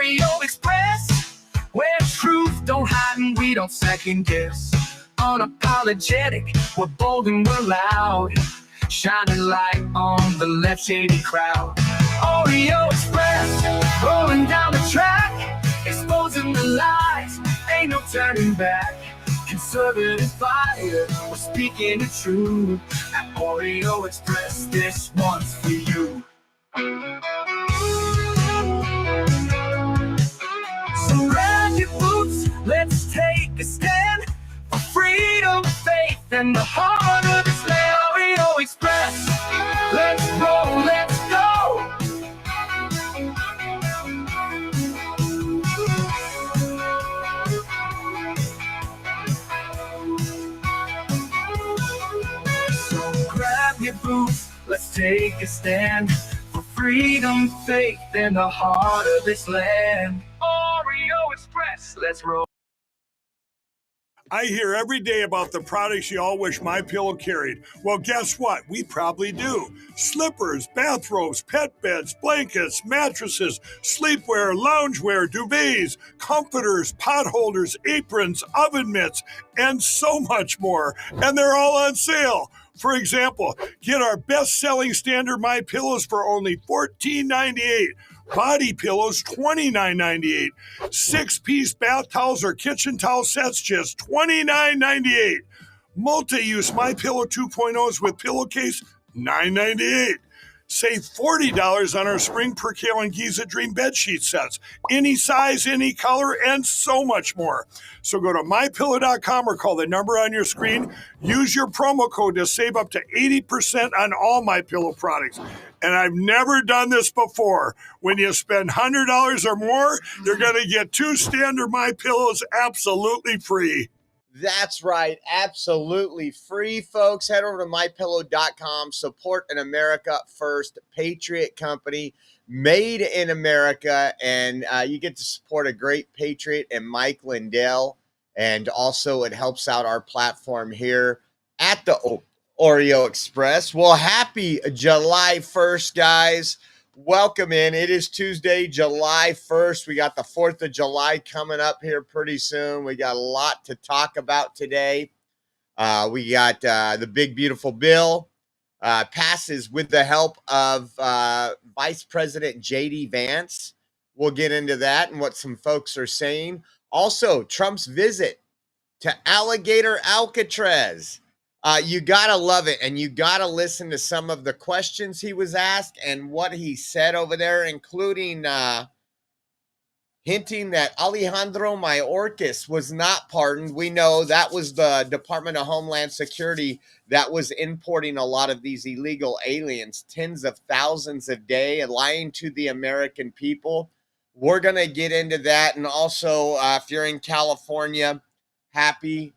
Oreo Express, where truth don't hide and we don't second guess. Unapologetic, we're bold and we're loud, shining light on the left shady crowd. Oreo Express, rolling down the track, exposing the lies, ain't no turning back. Conservative fire, we're speaking the truth. At Oreo Express, this one's for you. So grab your boots, let's take a stand for freedom, faith, and the heart of this land. Oreo Express, let's roll, let's go. So grab your boots, let's take a stand for freedom, faith, and the heart of this land. Oreo Express, let's roll. I hear every day about the products you all wish MyPillow carried. Well, guess what? We probably do. Slippers, bathrobes, pet beds, blankets, mattresses, sleepwear, loungewear, duvets, comforters, pot holders, aprons, oven mitts, and so much more. And they're all on sale. For example, get our best-selling standard MyPillows for only $14.98. Body pillows, $29.98. 6-piece bath towels or kitchen towel sets, just $29.98. Multi-use MyPillow 2.0s with pillowcase, $9.98. Save $40 on our Spring Percale and Giza Dream bedsheet sets. Any size, any color, and so much more. So go to MyPillow.com or call the number on your screen. Use your promo code to save up to 80% on all MyPillow products. And I've never done this before. When you spend $100 or more, you're going to get 2 standard MyPillows absolutely free. That's right. Absolutely free, folks. Head over to MyPillow.com. Support an America First Patriot company made in America. And you get to support a great patriot and Mike Lindell. And also it helps out our platform here at the Oreo Express. Well, happy July 1st, guys. Welcome in. It is Tuesday, July 1st. We got the 4th of July coming up here pretty soon. We got a lot to talk about today. We got the big, beautiful bill passes with the help of Vice President J.D. Vance. We'll get into that and what some folks are saying. Also, Trump's visit to Alligator Alcatraz. You got to love it, and you got to listen to some of the questions he was asked and what he said over there, including hinting that Alejandro Mayorkas was not pardoned. We know that was the Department of Homeland Security that was importing a lot of these illegal aliens, tens of thousands a day, and lying to the American people. We're going to get into that, and also, if you're in California, happy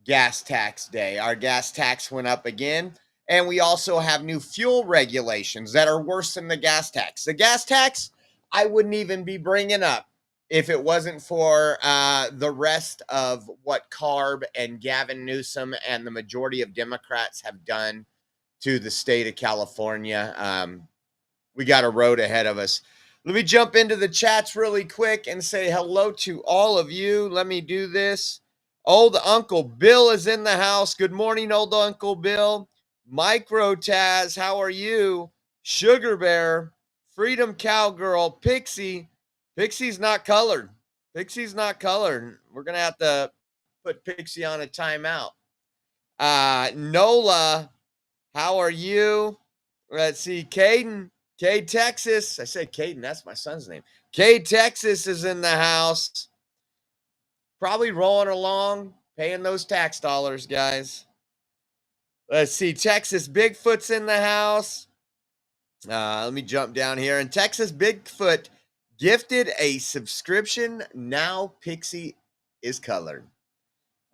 gas tax day. Our gas tax went up again, and we also have new fuel regulations that are worse than the gas tax. The gas tax, I wouldn't even be bringing up if it wasn't for the rest of what CARB and Gavin Newsom and the majority of Democrats have done to the state of California. We got a road ahead of us. Let me jump into the chats really quick and say hello to all of you. Let me do this. Old Uncle Bill is in the house. Good morning, old Uncle Bill. Micro Taz, how are you? Sugar Bear, Freedom Cowgirl, Pixie. Pixie's not colored. Pixie's not colored. We're going to have to put Pixie on a timeout. Nola, how are you? Let's see. Caden, Cade Texas. I said Caden, that's my son's name. Cade Texas is in the house. Probably rolling along, paying those tax dollars, guys. Let's see. Texas Bigfoot's in the house. Let me jump down here. And Texas Bigfoot gifted a subscription. Now Pixie is colored.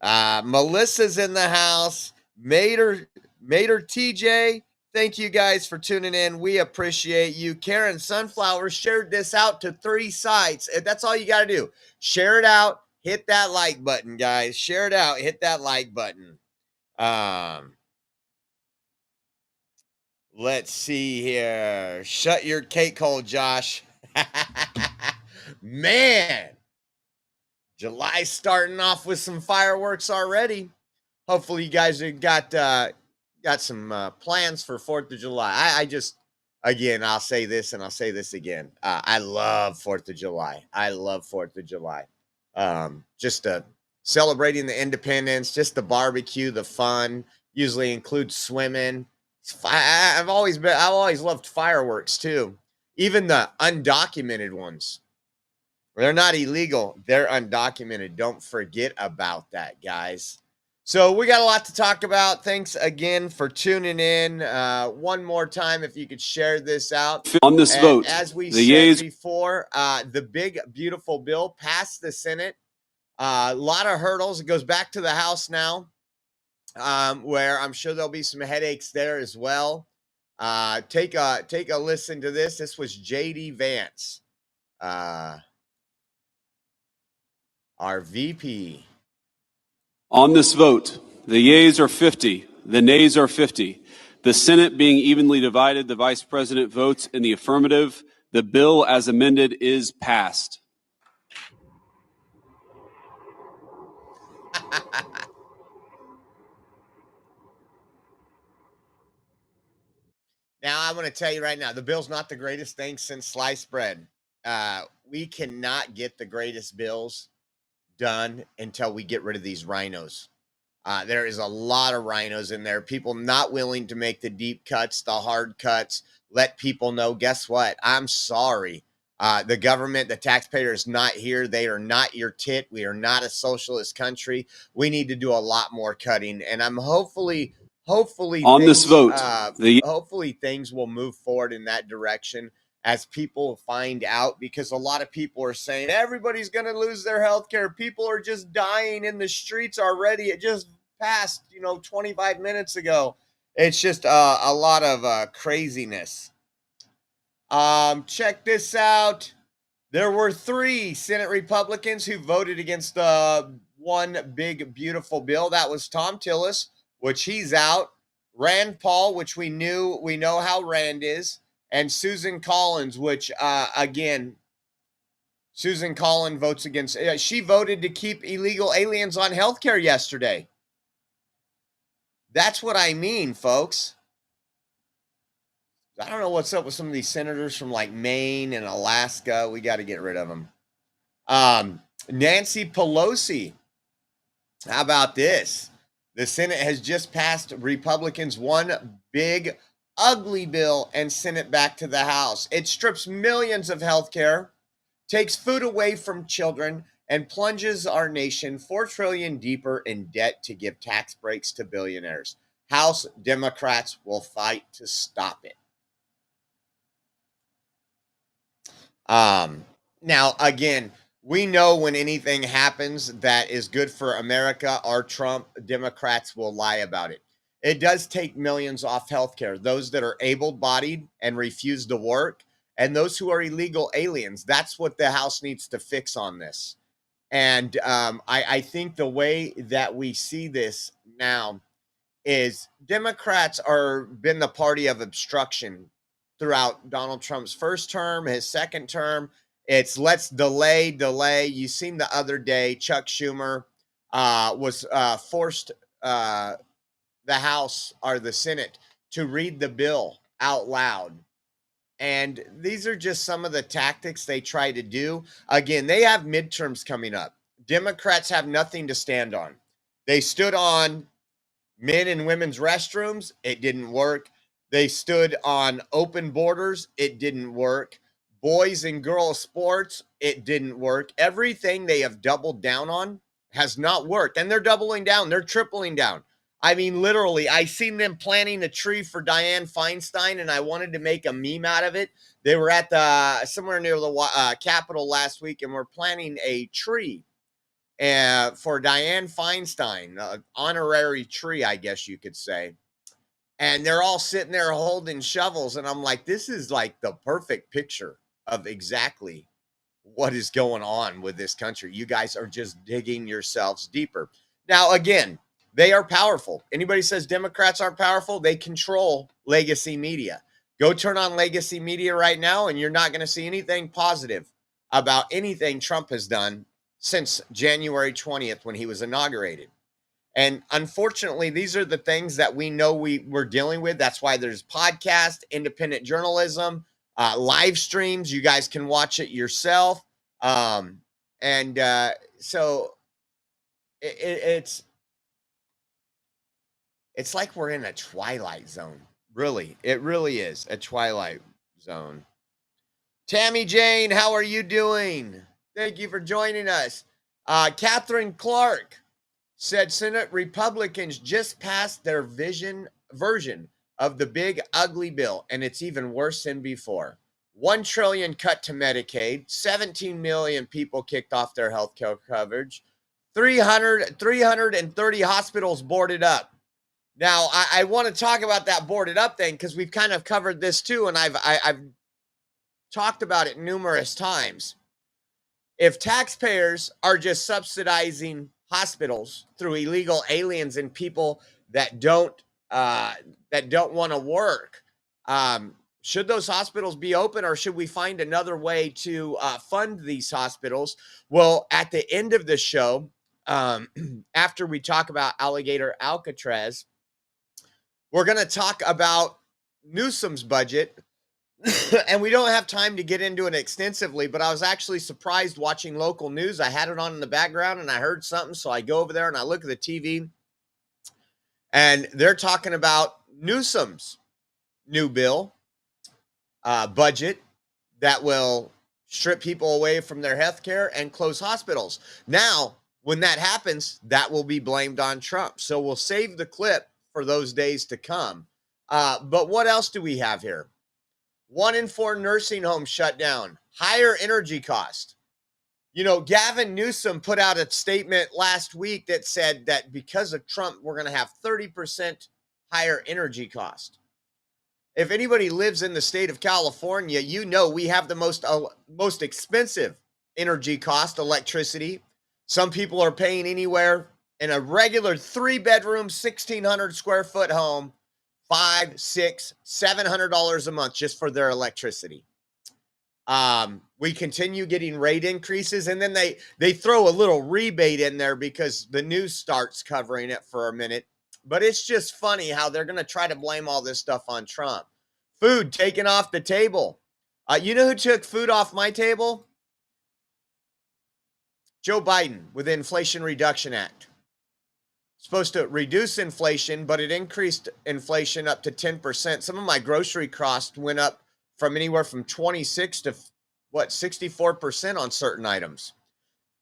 Melissa's in the house. Mater TJ, thank you guys for tuning in. We appreciate you. Karen Sunflower shared this out to 3 sites. That's all you got to do. Share it out. Hit that like button, guys. Share it out. Hit that like button. Let's see here. Shut your cake hole, Josh. Man, July starting off with some fireworks already. Hopefully, you guys have got some plans for 4th of July. I just, again, I'll say this and I'll say this again. I love 4th of July. I love 4th of July. Just celebrating the independence, just the barbecue, the fun. Usually includes swimming. I've always loved fireworks too, even the undocumented ones. They're not illegal. They're undocumented. Don't forget about that, guys. So we got a lot to talk about. Thanks again for tuning in. One more time, if you could share this out. On this And vote, as we the said yeas before, the big, beautiful bill passed the Senate. A lot of hurdles. It goes back to the House now, where I'm sure there'll be some headaches there as well. Take a listen to this. This was J.D. Vance, our VP. on this vote, the yeas are 50, the nays are 50. The Senate being evenly divided, the Vice President votes in the affirmative. The bill as amended is passed. Now, I'm going to tell you right now, the bill's not the greatest thing since sliced bread. We cannot get the greatest bills done until we get rid of these rhinos. There is a lot of rhinos in there. People not willing to make the deep cuts, the hard cuts. Let people know, guess what? I'm sorry. The government, the taxpayer is not here. They are not your tit. We are not a socialist country. We need to do a lot more cutting. And I'm hopefully On this vote, hopefully things will move forward in that direction as people find out, because a lot of people are saying everybody's going to lose their health care. People are just dying in the streets already. It just passed, 25 minutes ago. It's just a lot of craziness. Check this out. There were 3 Senate Republicans who voted against the one big, beautiful bill. That was Tom Tillis, which he's out. Rand Paul, which we know how Rand is. And Susan Collins, which, again, Susan Collins votes against. She voted to keep illegal aliens on health care yesterday. That's what I mean, folks. I don't know what's up with some of these senators from like Maine and Alaska. We got to get rid of them. Nancy Pelosi. How about this? The Senate has just passed Republicans one big, ugly bill and sent it back to the House. It strips millions of health care, takes food away from children, and plunges our nation $4 trillion deeper in debt to give tax breaks to billionaires. House Democrats will fight to stop it. Now, again, we know when anything happens that is good for America, our Trump Democrats will lie about it. It does take millions off healthcare. Those that are able-bodied and refuse to work, and those who are illegal aliens. That's what the House needs to fix on this. And I think the way that we see this now is Democrats are been the party of obstruction throughout Donald Trump's first term, his second term. It's let's delay. You seen the other day, Chuck Schumer was forced the House or the Senate to read the bill out loud. And these are just some of the tactics they try to do. Again, they have midterms coming up. Democrats have nothing to stand on. They stood on men and women's restrooms. It didn't work. They stood on open borders. It didn't work. Boys and girls sports. It didn't work. Everything they have doubled down on has not worked. And they're doubling down. They're tripling down. I mean, literally, I seen them planting a tree for Dianne Feinstein, and I wanted to make a meme out of it. They were at somewhere near the Capitol last week, and we're planting a tree for Dianne Feinstein, an honorary tree, I guess you could say. And they're all sitting there holding shovels, and I'm like, this is like the perfect picture of exactly what is going on with this country. You guys are just digging yourselves deeper. Now, again, they are powerful. Anybody says Democrats aren't powerful, they control legacy media. Go turn on legacy media right now, and you're not going to see anything positive about anything Trump has done since January 20th when he was inaugurated. And unfortunately, these are the things that we know we're dealing with. That's why there's podcast, independent journalism, live streams. You guys can watch it yourself. So it's like we're in a twilight zone. Really, it really is a twilight zone. Tammy Jane, how are you doing? Thank you for joining us. Catherine Clark said Senate Republicans just passed their version of the big ugly bill, and it's even worse than before. $1 trillion cut to Medicaid, 17 million people kicked off their health care coverage, 330 hospitals boarded up. Now, I want to talk about that boarded up thing because we've kind of covered this too, and I've talked about it numerous times. If taxpayers are just subsidizing hospitals through illegal aliens and people that don't want to work, should those hospitals be open, or should we find another way to fund these hospitals? Well, at the end of the show, after we talk about Alligator Alcatraz, we're going to talk about Newsom's budget. And we don't have time to get into it extensively, but I was actually surprised watching local news. I had it on in the background and I heard something. So I go over there and I look at the TV and they're talking about Newsom's new bill, budget that will strip people away from their health care and close hospitals. Now, when that happens, that will be blamed on Trump. So we'll save the clip for those days to come. But what else do we have here? 1 in 4 nursing homes shut down. Higher energy cost. You know, Gavin Newsom put out a statement last week that said that because of Trump, we're going to have 30% higher energy cost. If anybody lives in the state of California, you know we have the most expensive energy cost, electricity. Some people are paying anywhere in a regular 3-bedroom, 1,600 square foot home, $500, $600, $700 a month just for their electricity. We continue getting rate increases, and then they throw a little rebate in there because the news starts covering it for a minute. But it's just funny how they're going to try to blame all this stuff on Trump. Food taken off the table. You know who took food off my table? Joe Biden with the Inflation Reduction Act. Supposed to reduce inflation, but it increased inflation up to 10%. Some of my grocery costs went up from anywhere from 26 to 64% on certain items.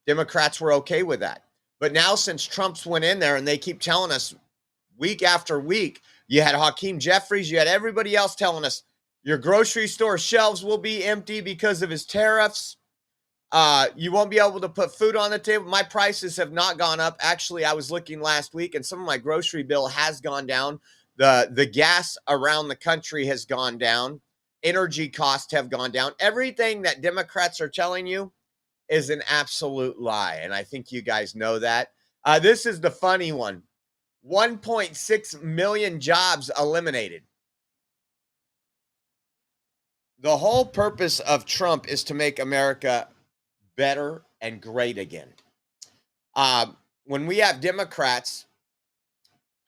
Democrats were okay with that. But now since Trump's went in there and they keep telling us week after week, you had Hakeem Jeffries, you had everybody else telling us your grocery store shelves will be empty because of his tariffs. You won't be able to put food on the table. My prices have not gone up. Actually, I was looking last week and some of my grocery bill has gone down. The gas around the country has gone down. Energy costs have gone down. Everything that Democrats are telling you is an absolute lie. And I think you guys know that. This is the funny one. 1.6 million jobs eliminated. The whole purpose of Trump is to make America better and great again. When we have Democrats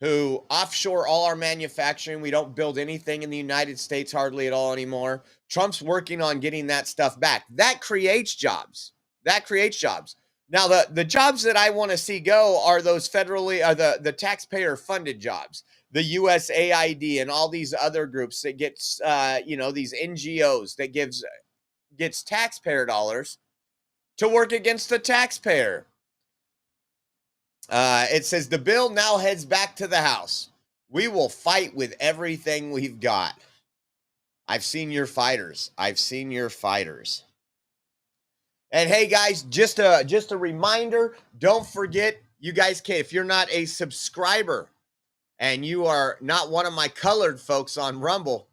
who offshore all our manufacturing, we don't build anything in the United States hardly at all anymore. Trump's working on getting that stuff back. That creates jobs. Now, the jobs that I want to see go are those federally, the taxpayer funded jobs, the USAID and all these other groups that gets, these NGOs that gets taxpayer dollars to work against the taxpayer. It says the bill now heads back to the House. We will fight with everything we've got. I've seen your fighters. And hey guys, just a reminder, don't forget, you guys can, if you're not a subscriber and you are not one of my colored folks on Rumble,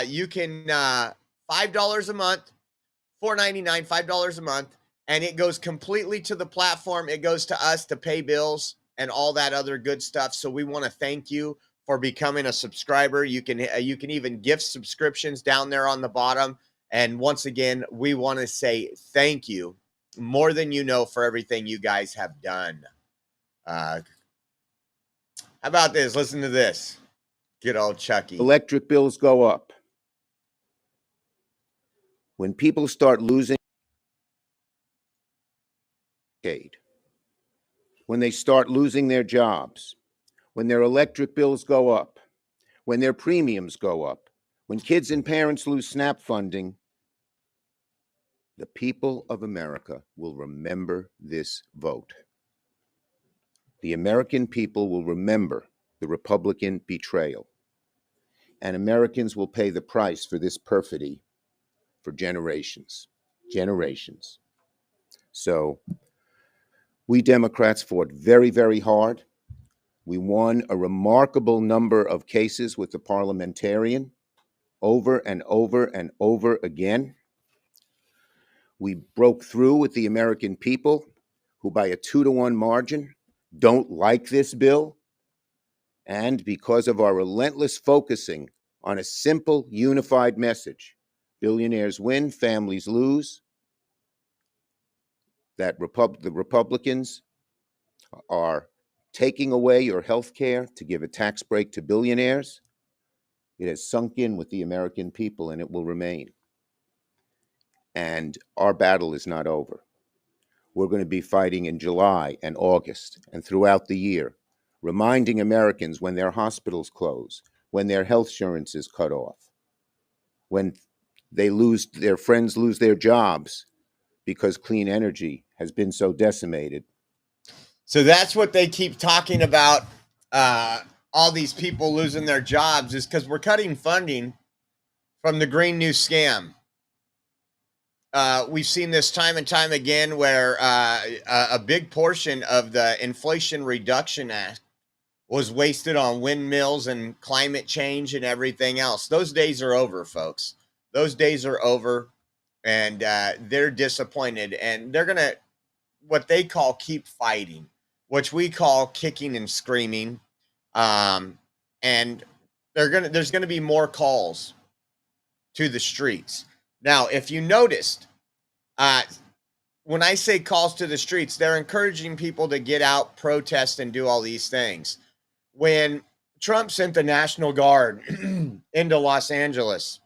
you can $5 a month, $4.99, $5 a month, and it goes completely to the platform. It goes to us to pay bills and all that other good stuff. So we want to thank you for becoming a subscriber. You can even gift subscriptions down there on the bottom. And once again, we want to say thank you more than you know for everything you guys have done. How about this? Listen to this. Good old Chucky. Electric bills go up. When people start losing, when they start losing their jobs, when their electric bills go up, when their premiums go up, when kids and parents lose SNAP funding, the people of America will remember this vote. The American people will remember the Republican betrayal. And Americans will pay the price for this perfidy for generations. Generations. So we Democrats fought very, very hard. We won a remarkable number of cases with the parliamentarian over and over and over again. We broke through with the American people, who by a 2-to-1 margin don't like this bill. And because of our relentless focusing on a simple, unified message, billionaires win, families lose, that the Republicans are taking away your health care to give a tax break to billionaires, it has sunk in with the American people, and it will remain. And our battle is not over. We're going to be fighting in July and August and throughout the year, reminding Americans when their hospitals close, when their health insurance is cut off, when their friends lose their jobs because clean energy has been so decimated. So that's what they keep talking about. All these people losing their jobs is because we're cutting funding from the Green New Scam. We've seen this time and time again where a big portion of the Inflation Reduction Act was wasted on windmills and climate change and everything else. Those days are over, folks. Those days are over, and they're disappointed, and they're going to, what they call, keep fighting, which we call kicking and screaming. And there's going to be more calls to the streets. Now, if you noticed, when I say calls to the streets, they're encouraging people to get out, protest, and do all these things. When Trump sent the National Guard into Los Angeles,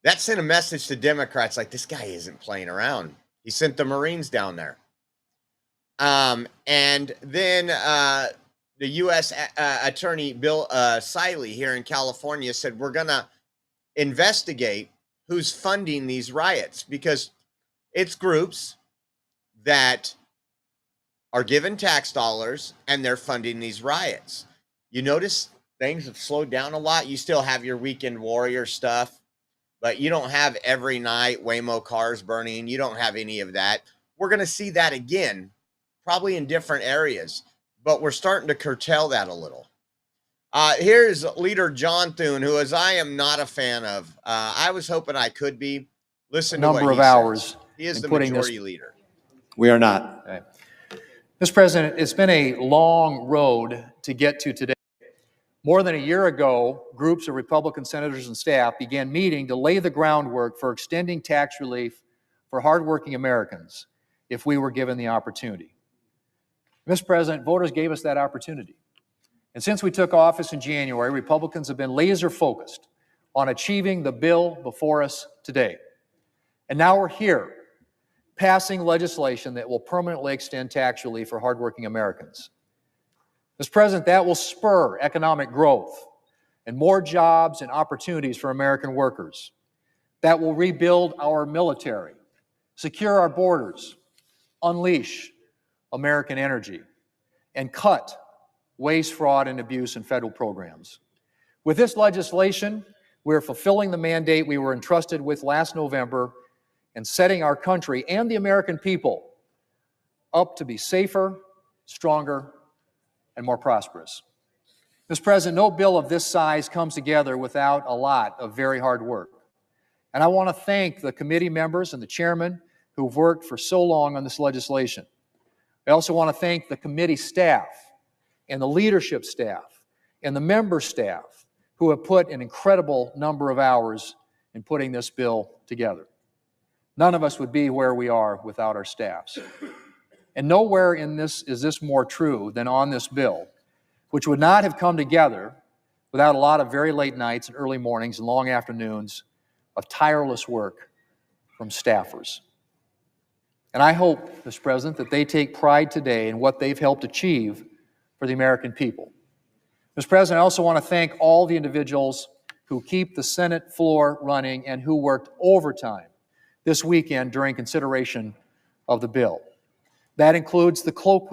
that sent a message to Democrats like, this guy isn't playing around. He sent the Marines down there. And then the U.S. Attorney Bill Siley here in California said, we're going to investigate who's funding these riots, because it's groups that are given tax dollars and they're funding these riots. You notice things have slowed down a lot. You still have your weekend warrior stuff, but you don't have every night Waymo cars burning. You don't have any of that. We're going to see that again, probably in different areas, but we're starting to curtail that a little. Here's Leader John Thune, who, as I am not a fan of, I was hoping I could be. Listen to what he number of says. hours. He is in the putting majority this- leader. We are not. Okay. Mr. President, it's been a long road to get to today. More than a year ago, groups of Republican senators and staff began meeting to lay the groundwork for extending tax relief for hardworking Americans if we were given the opportunity. Mr. President, voters gave us that opportunity. And since we took office in January, Republicans have been laser focused on achieving the bill before us today. And now we're here, passing legislation that will permanently extend tax relief for hardworking Americans. Mr. President, that will spur economic growth and more jobs and opportunities for American workers. That will rebuild our military, secure our borders, unleash American energy, and cut waste, fraud, and abuse in federal programs. With this legislation, we're fulfilling the mandate we were entrusted with last November and setting our country and the American people up to be safer, stronger, and more prosperous. Mr. President, no bill of this size comes together without a lot of very hard work. And I want to thank the committee members and the chairman who've worked for so long on this legislation. I also want to thank the committee staff and the leadership staff and the member staff who have put an incredible number of hours in putting this bill together. None of us would be where we are without our staffs. And nowhere in this is this more true than on this bill, which would not have come together without a lot of very late nights and early mornings and long afternoons of tireless work from staffers. And I hope, Mr. President, that they take pride today in what they've helped achieve for the American people. Mr. President, I also want to thank all the individuals who keep the Senate floor running and who worked overtime this weekend during consideration of the bill. That includes the cloakroom.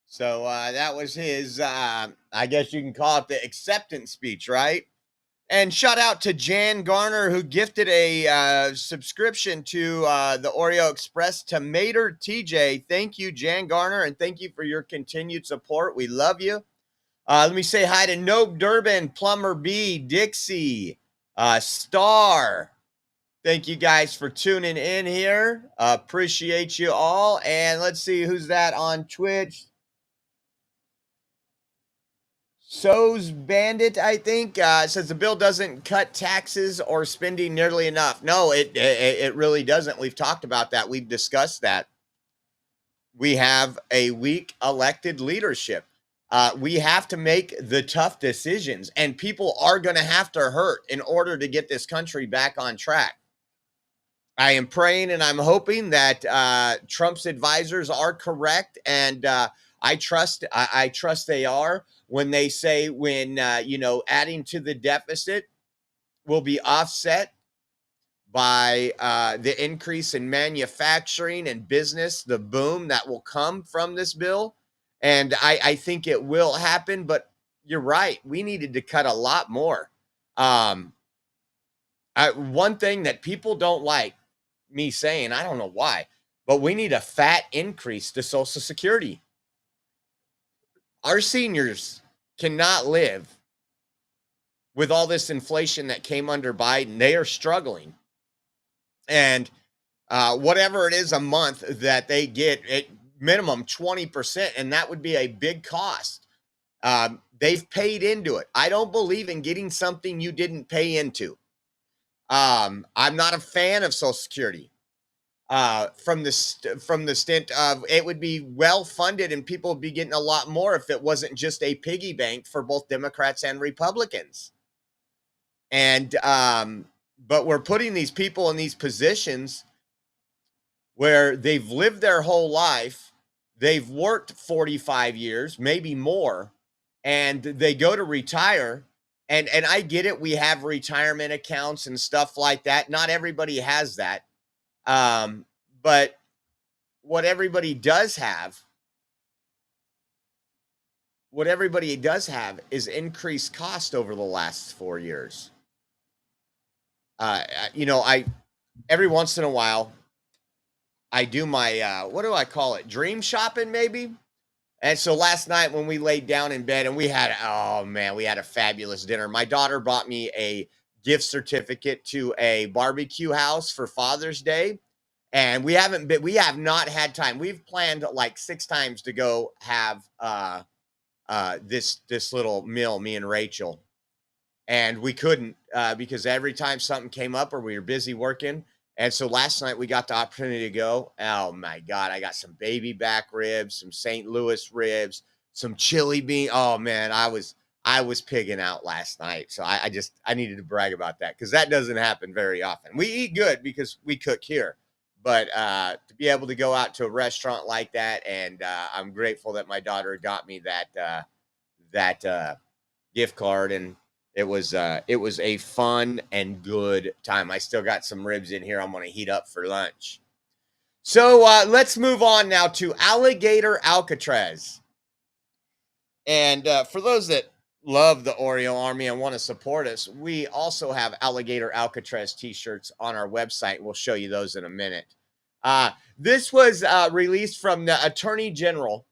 So that was his, I guess you can call it the acceptance speech, right? And shout out to Jan Garner, who gifted a subscription to the Oreo Express to Mater TJ. Thank you, Jan Garner, and thank you for your continued support. We love you. Let me say hi to Nope Durbin, Plumber B, Dixie, Star. Thank you guys for tuning in here. Appreciate you all. And let's see who's that on Twitch. So's Bandit, I think, says the bill doesn't cut taxes or spending nearly enough. No, it really doesn't. We've talked about that. We've discussed that. We have a weak elected leadership. We have to make the tough decisions, and people are going to have to hurt in order to get this country back on track. I am praying and I'm hoping that Trump's advisors are correct, and I trust they are when they say adding to the deficit will be offset by the increase in manufacturing and business, the boom that will come from this bill. And I think it will happen, but you're right. We needed to cut a lot more. One thing that people don't like me saying, I don't know why, but we need a fat increase to Social Security. Our seniors cannot live with all this inflation that came under Biden. They are struggling. And whatever it is a month that they get, at minimum 20%, and that would be a big cost. They've paid into it. I don't believe in getting something you didn't pay into. I'm not a fan of Social Security. From the stint of it would be well funded and people would be getting a lot more if it wasn't just a piggy bank for both Democrats and Republicans. And but we're putting these people in these positions where they've lived their whole life, they've worked 45 years, maybe more, and they go to retire. And I get it, we have retirement accounts and stuff like that. Not everybody has that. But what everybody does have is increased cost over the last 4 years. Every once in a while, I do my, what do I call it? Dream shopping, maybe. And so last night when we laid down in bed and we had a fabulous dinner. My daughter bought me a gift certificate to a barbecue house for Father's Day. And we have not had time. We've planned like 6 times to go have this little meal, me and Rachel. And we couldn't because every time something came up or we were busy working. And so last night we got the opportunity to go. Oh my God, I got some baby back ribs, some St. Louis ribs, some chili bean. Oh man, I was pigging out last night. So I needed to brag about that because that doesn't happen very often. We eat good because we cook here. But to be able to go out to a restaurant like that, and I'm grateful that my daughter got me that gift card, and it was a fun and good time. I still got some ribs in here I'm going to heat up for lunch. So let's move on now to Alligator Alcatraz. And for those that love the Oreo Army and want to support us, we also have Alligator Alcatraz t-shirts on our website. We'll show you those in a minute. This was released from the Attorney General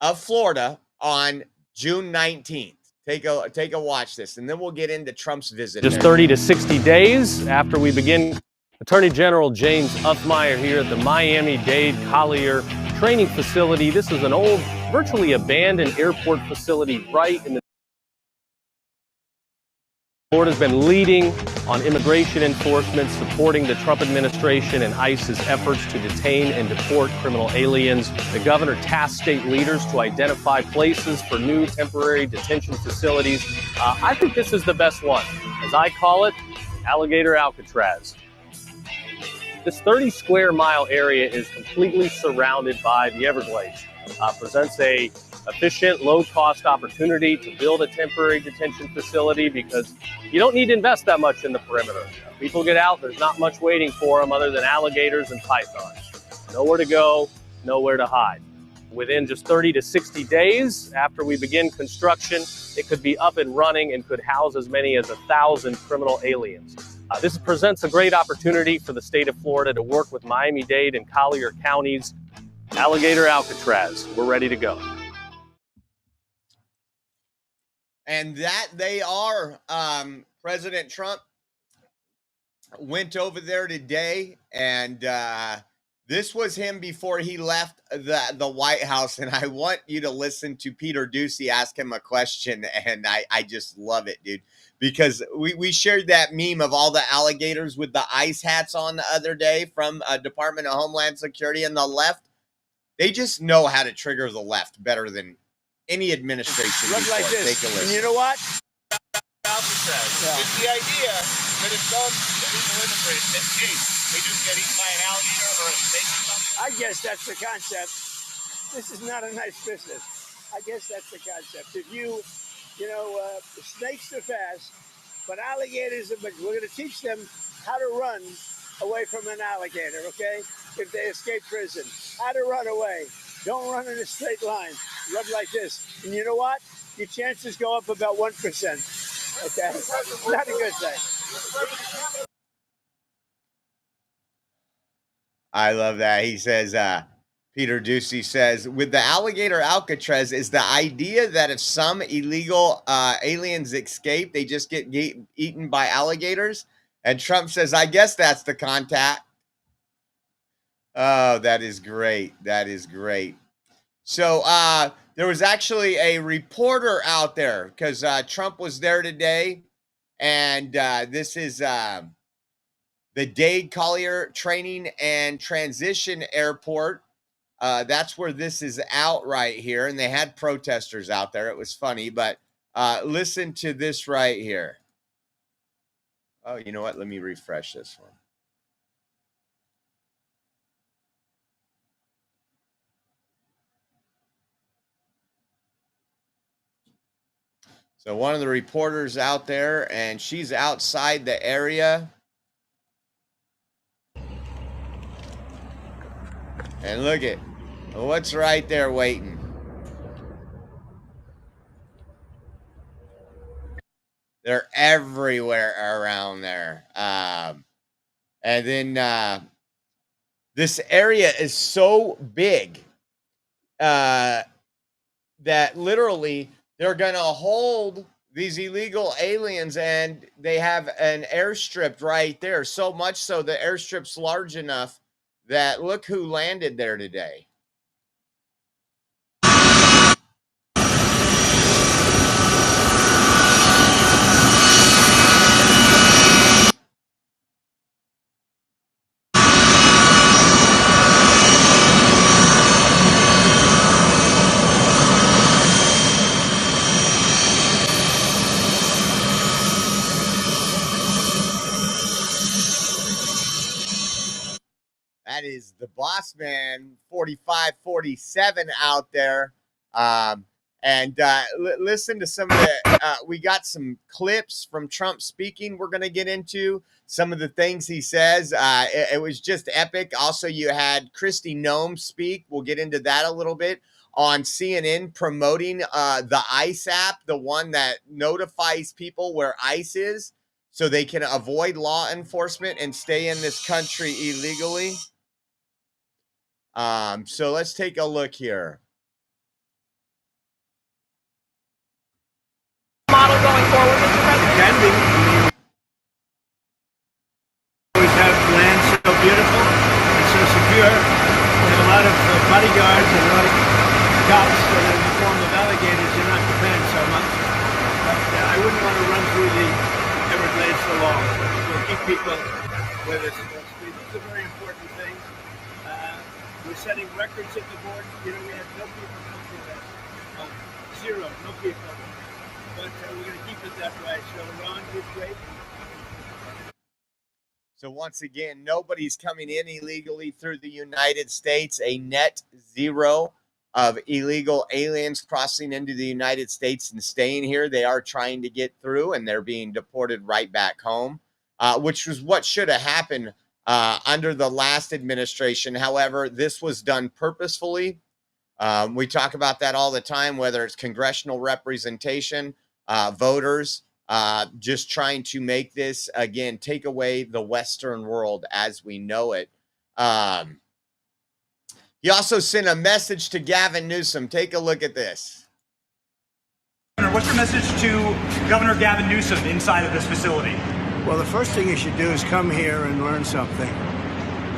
of Florida on June 19th. Take a watch this, and then we'll get into Trump's visit. Just 30 to 60 days after we begin, Attorney General James Uffmeyer here at the Miami-Dade Collier Training Facility. This is an old, virtually abandoned airport facility right in the Florida's been leading on immigration enforcement, supporting the Trump administration and ICE's efforts to detain and deport criminal aliens. The governor tasked state leaders to identify places for new temporary detention facilities. I think this is the best one. As I call it, Alligator Alcatraz. This 30 square mile area is completely surrounded by the Everglades. Presents a efficient, low-cost opportunity to build a temporary detention facility because you don't need to invest that much in the perimeter. People get out, there's not much waiting for them other than alligators and pythons. Nowhere to go, nowhere to hide. Within just 30 to 60 days after we begin construction, it could be up and running and could house as many as 1,000 criminal aliens. This presents a great opportunity for the state of Florida to work with Miami-Dade and Collier counties. Alligator Alcatraz, we're ready to go. And that they are. President Trump went over there today, and this was him before he left the White House. And I want you to listen to Peter Doocy ask him a question, and I just love it, dude. Because we shared that meme of all the alligators with the ice hats on the other day from Department of Homeland Security, and the left, they just know how to trigger the left better than any administration. Look like this. Take a listen. And you know what? Alcatraz. Yeah. It's the idea that if some illegal immigrants escape, they just get eaten by an alligator or a snake or something. I guess that's the concept. This is not a nice business. I guess that's the concept. If snakes are fast, but alligators are, but we're going to teach them how to run away from an alligator, okay? If they escape prison, how to run away. Don't run in a straight line. Run like this. And you know what? Your chances go up about 1%. Okay? Not a good thing. I love that. He says, Peter Doocy says, with the Alligator Alcatraz, is the idea that if some illegal aliens escape, they just get eaten by alligators? And Trump says, I guess that's the contact. Oh, that is great. That is great. So there was actually a reporter out there because Trump was there today. And this is the Dade Collier Training and Transition Airport. That's where this is out right here. And they had protesters out there. It was funny. But listen to this right here. Oh, you know what? Let me refresh this one. So one of the reporters out there, and she's outside the area. And look at what's right there waiting. They're everywhere around there. And then this area is so big that literally they're going to hold these illegal aliens, and they have an airstrip right there. So much so the airstrip's large enough that look who landed there today. That is the boss man 4547 out there. Listen to some of the, we got some clips from Trump speaking we're going to get into. Some of the things he says. It was just epic. Also, you had Kristi Noem speak. We'll get into that a little bit. On CNN promoting the ICE app, the one that notifies people where ICE is so they can avoid law enforcement and stay in this country illegally. So let's take a look here. Model going forward, Mr. President? Can be. Always have land so beautiful and so secure. There's a lot of bodyguards and a lot of cops that are in the form of alligators. You're not defended so much. But I wouldn't want to run through the the law. We'll keep people where they're supposed to be. These are very important things. We're setting records at the board. We have no people come through that. Zero, no people. But we're going to keep it that way. So Ron did great. So once again, nobody's coming in illegally through the United States. A net zero of illegal aliens crossing into the United States and staying here. They are trying to get through, and they're being deported right back home, which was what should have happened under the last administration. However, this was done purposefully. We talk about that all the time, whether it's congressional representation, voters, just trying to make this, again, take away the Western world as we know it. He also sent a message to Gavin Newsom. Take a look at this. What's your message to Governor Gavin Newsom inside of this facility? Well, the first thing you should do is come here and learn something,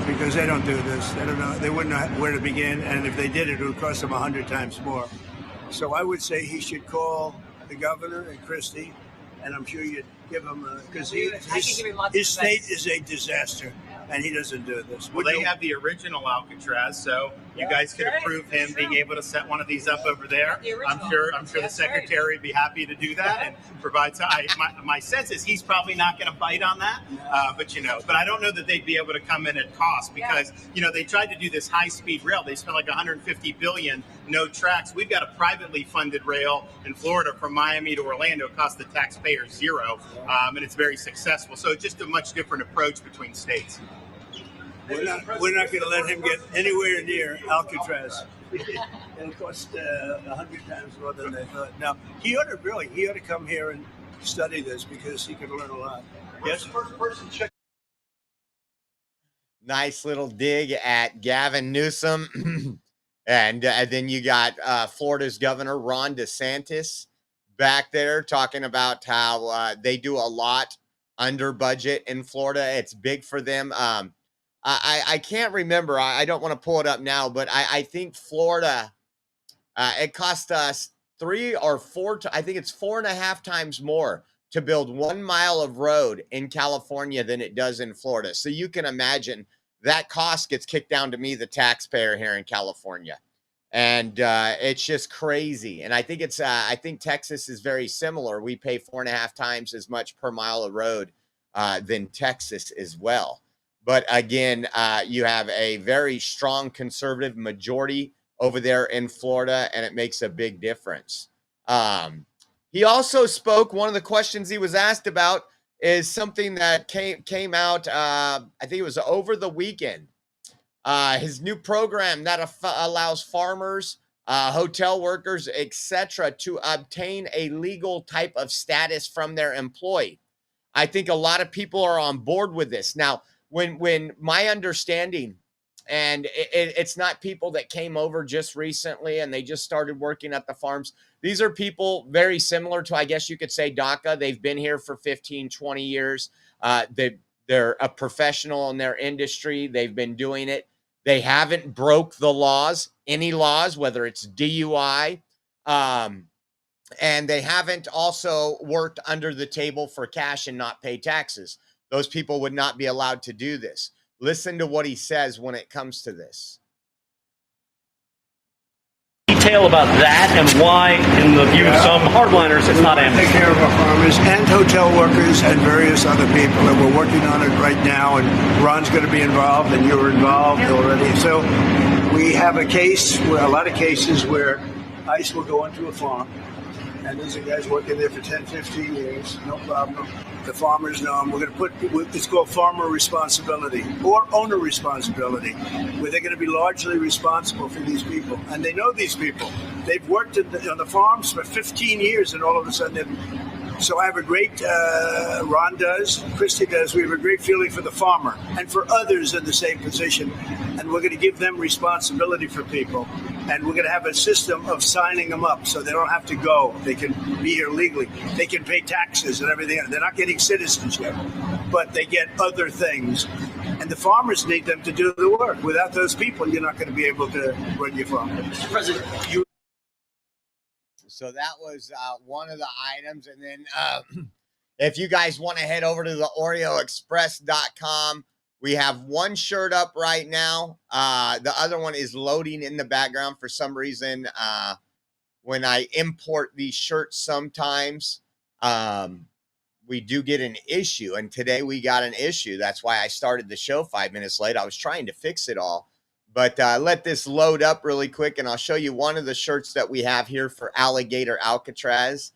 because they don't do this. They don't know. They wouldn't know where to begin, and if they did, it would cost them 100 times more. So I would say he should call the governor and Christie, and I'm sure you'd give him because his state is a disaster, and he doesn't do this. Well, they have the original Alcatraz, so you guys could approve him being able to set one of these up over there. I'm sure the secretary would be happy to do that and provide. My sense is he's probably not going to bite on that, but I don't know that they'd be able to come in at cost because they tried to do this high-speed rail. They spent like $150 billion, no tracks. We've got a privately funded rail in Florida from Miami to Orlando. It cost the taxpayers zero, and it's very successful. So it's just a much different approach between states. We're not going to let him get anywhere near Alcatraz. It'll cost 100 times more than they thought. Now, he ought to come here and study this because he could learn a lot. Yes? Nice little dig at Gavin Newsom. And then you got Florida's governor, Ron DeSantis, back there talking about how they do a lot under budget in Florida. It's big for them. I can't remember. I don't want to pull it up now, but I think Florida, it cost us 3 or 4, I think it's 4.5 times more to build 1 mile of road in California than it does in Florida. So you can imagine that cost gets kicked down to me, the taxpayer here in California. And it's just crazy. And I think I think Texas is very similar. We pay 4.5 times as much per mile of road than Texas as well. But again, you have a very strong conservative majority over there in Florida, and it makes a big difference. He also spoke, one of the questions he was asked about is something that came out, I think it was over the weekend. His new program that allows farmers, hotel workers, etc., to obtain a legal type of status from their employee. I think a lot of people are on board with this. Now, when my understanding, and it's not people that came over just recently and they just started working at the farms. These are people very similar to, I guess you could say, DACA. They've been here for 15, 20 years. They're a professional in their industry. They've been doing it. They haven't broke the laws, any laws, whether it's DUI, and they haven't also worked under the table for cash and not pay taxes. Those people would not be allowed to do this. Listen to what he says when it comes to this. Detail about that and why, in the view of some hardliners, it's not amnesty. Take care of our farmers and hotel workers and various other people, and we're working on it right now, and Ron's going to be involved, and you're involved already. So we have a lot of cases where ICE will go into a farm, and these are guys working there for 10, 15 years, no problem. The farmers know them. We're going to put, it's called farmer responsibility or owner responsibility, where they're going to be largely responsible for these people. And they know these people. They've worked on the farms for 15 years, and all of a sudden so I have a great, Ron does, Christie does, we have a great feeling for the farmer and for others in the same position. And we're going to give them responsibility for people. And we're going to have a system of signing them up so they don't have to go. They can be here legally. They can pay taxes and everything. They're not getting citizenship, but they get other things. And the farmers need them to do the work. Without those people, you're not going to be able to run your farm. Mr. President, So that was one of the items. And then If you guys want to head over to the OreoExpress.com, we have one shirt up right now. The other one is loading in the background for some reason. When I import these shirts sometimes, we do get an issue. And today we got an issue. That's why I started the show 5 minutes late. I was trying to fix it all. But let this load up really quick, and I'll show you one of the shirts that we have here for Alligator Alcatraz.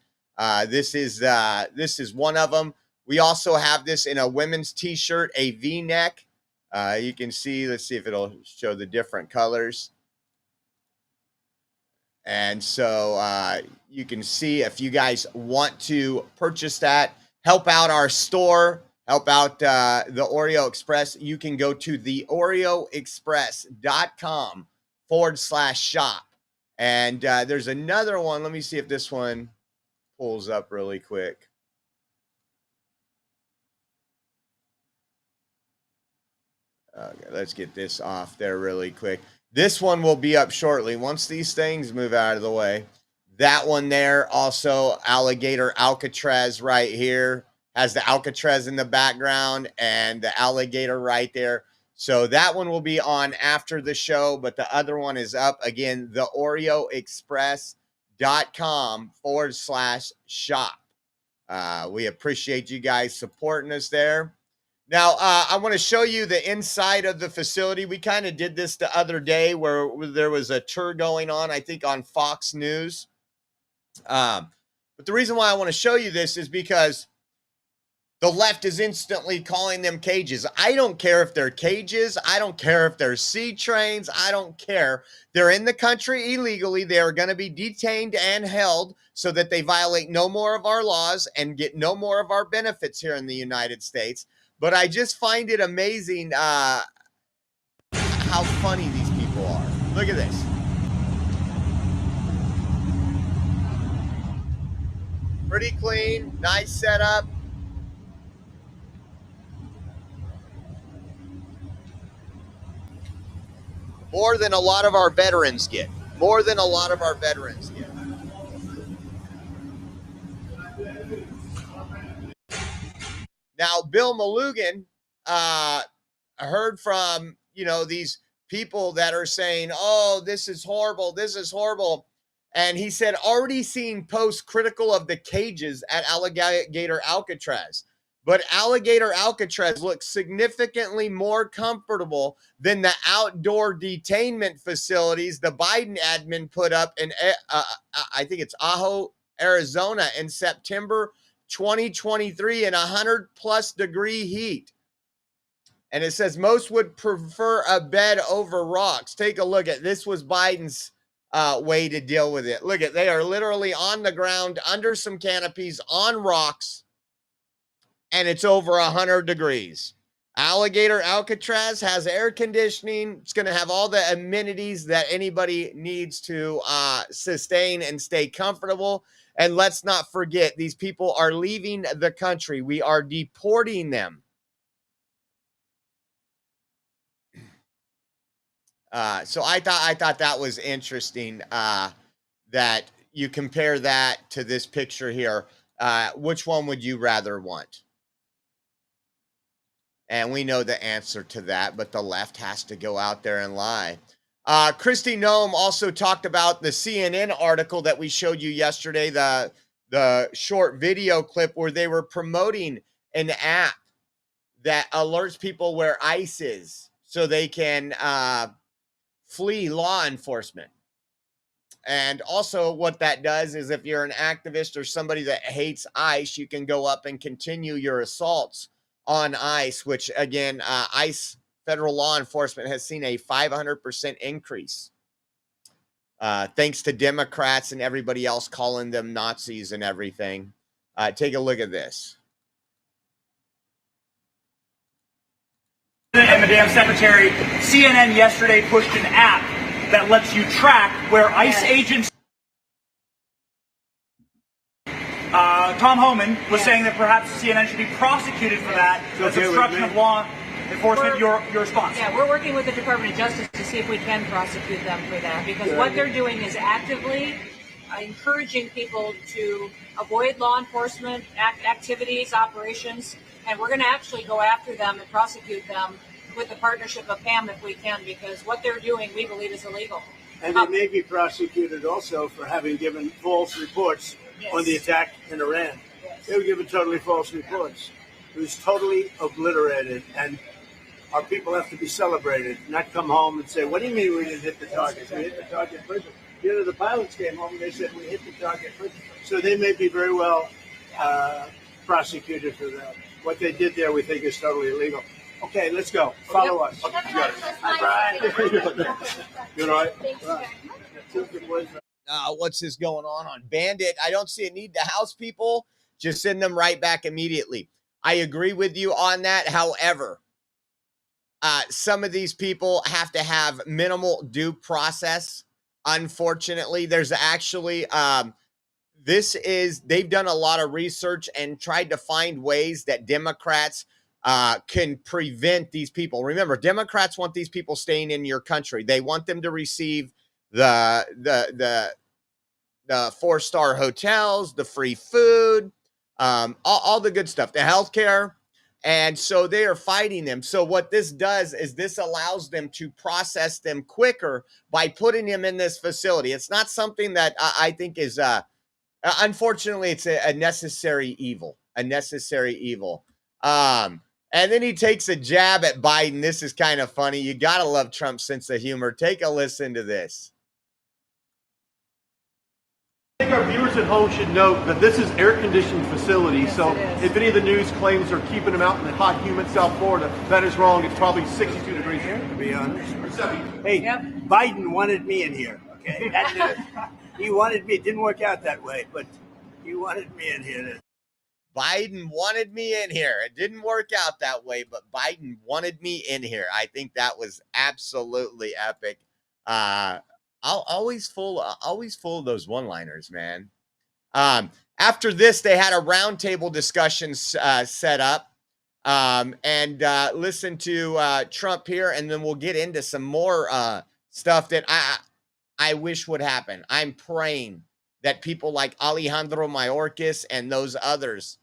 This is one of them. We also have this in a women's t-shirt, a V-neck. You can see, let's see if it'll show the different colors. And so you can see if you guys want to purchase that, help out our store, help out the Oreo Express, you can go to the OreoExpress.com/shop. And there's another one. Let me see if this one pulls up really quick. Okay, let's get this off there really quick. This one will be up shortly once these things move out of the way. That one there, also Alligator Alcatraz right here, has the Alcatraz in the background and the alligator right there. So that one will be on after the show, but the other one is up. Again, the OreoExpress.com/shop. We appreciate you guys supporting us there. Now, I want to show you the inside of the facility. We kind of did this the other day where there was a tour going on, I think, on Fox News. But the reason why I want to show you this is because the left is instantly calling them cages. I don't care if they're cages. I don't care if they're sea trains. I don't care. They're in the country illegally. They are going to be detained and held so that they violate no more of our laws and get no more of our benefits here in the United States. But I just find it amazing how funny these people are. Look at this. Pretty clean, nice setup. More than a lot of our veterans get. More than a lot of our veterans get. Now, Bill Malugin, I heard from, these people that are saying, oh, this is horrible. This is horrible. And he said, already seen posts critical of the cages at Alligator Alcatraz. But Alligator Alcatraz looks significantly more comfortable than the outdoor detainment facilities the Biden admin put up in, I think it's Ajo, Arizona in September 2023 in 100+ degree heat. And it says most would prefer a bed over rocks. Take a look at this. Was Biden's way to deal with it. Look at, they are literally on the ground under some canopies on rocks, and it's over 100 degrees. Alligator Alcatraz has air conditioning. It's going to have all the amenities that anybody needs to sustain and stay comfortable. And let's not forget, these people are leaving the country. We are deporting them. So I thought that was interesting that you compare that to this picture here. Which one would you rather want? And we know the answer to that, but the left has to go out there and lie. Kristi Noem also talked about the CNN article that we showed you yesterday, the short video clip where they were promoting an app that alerts people where ICE is so they can flee law enforcement. And also what that does is if you're an activist or somebody that hates ICE, you can go up and continue your assaults on ICE, which again, ICE federal law enforcement has seen a 500% increase. Thanks to Democrats and everybody else calling them Nazis and everything. Take a look at this. And Madam Secretary, CNN yesterday pushed an app that lets you track where ICE agents. Tom Homan was saying that perhaps CNN should be prosecuted for that. That's obstruction of law enforcement. Your response? Yeah, we're working with the Department of Justice to see if we can prosecute them for that, because what they're doing is actively encouraging people to avoid law enforcement activities, operations, and we're going to actually go after them and prosecute them with the partnership of PAM if we can, because what they're doing, we believe, is illegal. And they may be prosecuted also for having given false reports on the attack in Iran. Yes. They were given totally false reports. It was totally obliterated, and our people have to be celebrated, not come home and say, what do you mean we didn't hit the target? We hit the target prison. You know, the pilots came home and they said, we hit the target prison. So they may be very well prosecuted for that. What they did there, we think, is totally illegal. Okay, let's go. Follow us. Okay, you got it. Hi, Brian. You all right? What's this going on Bandit? I don't see a need to house people. Just send them right back immediately. I agree with you on that. However, some of these people have to have minimal due process. Unfortunately, there's actually they've done a lot of research and tried to find ways that Democrats can prevent these people. Remember, Democrats want these people staying in your country. They want them to receive the 4-star hotels, the free food, all the good stuff, the healthcare. And so they are fighting them. So what this does is this allows them to process them quicker by putting them in this facility. It's not something that I think is, unfortunately, it's a necessary evil, And then he takes a jab at Biden. This is kind of funny. You got to love Trump's sense of humor. Take a listen to this. I think our viewers at home should note that this is air-conditioned facility, Yes, so it is. if any of the news claims are keeping them out in the hot, humid South Florida, that is wrong. It's probably 62 degrees here. To be honest. Or 70. Hey, Yep. Biden wanted me in here, okay? That's it. He wanted me. It didn't work out that way, but he wanted me in here. Biden wanted me in here. It didn't work out that way, but Biden wanted me in here. I think that was absolutely epic. I'll always full of those one-liners, man. After this, they had a roundtable discussion set up, and listen to Trump here, and then we'll get into some more stuff that I wish would happen. I'm praying that people like Alejandro Mayorkas and those others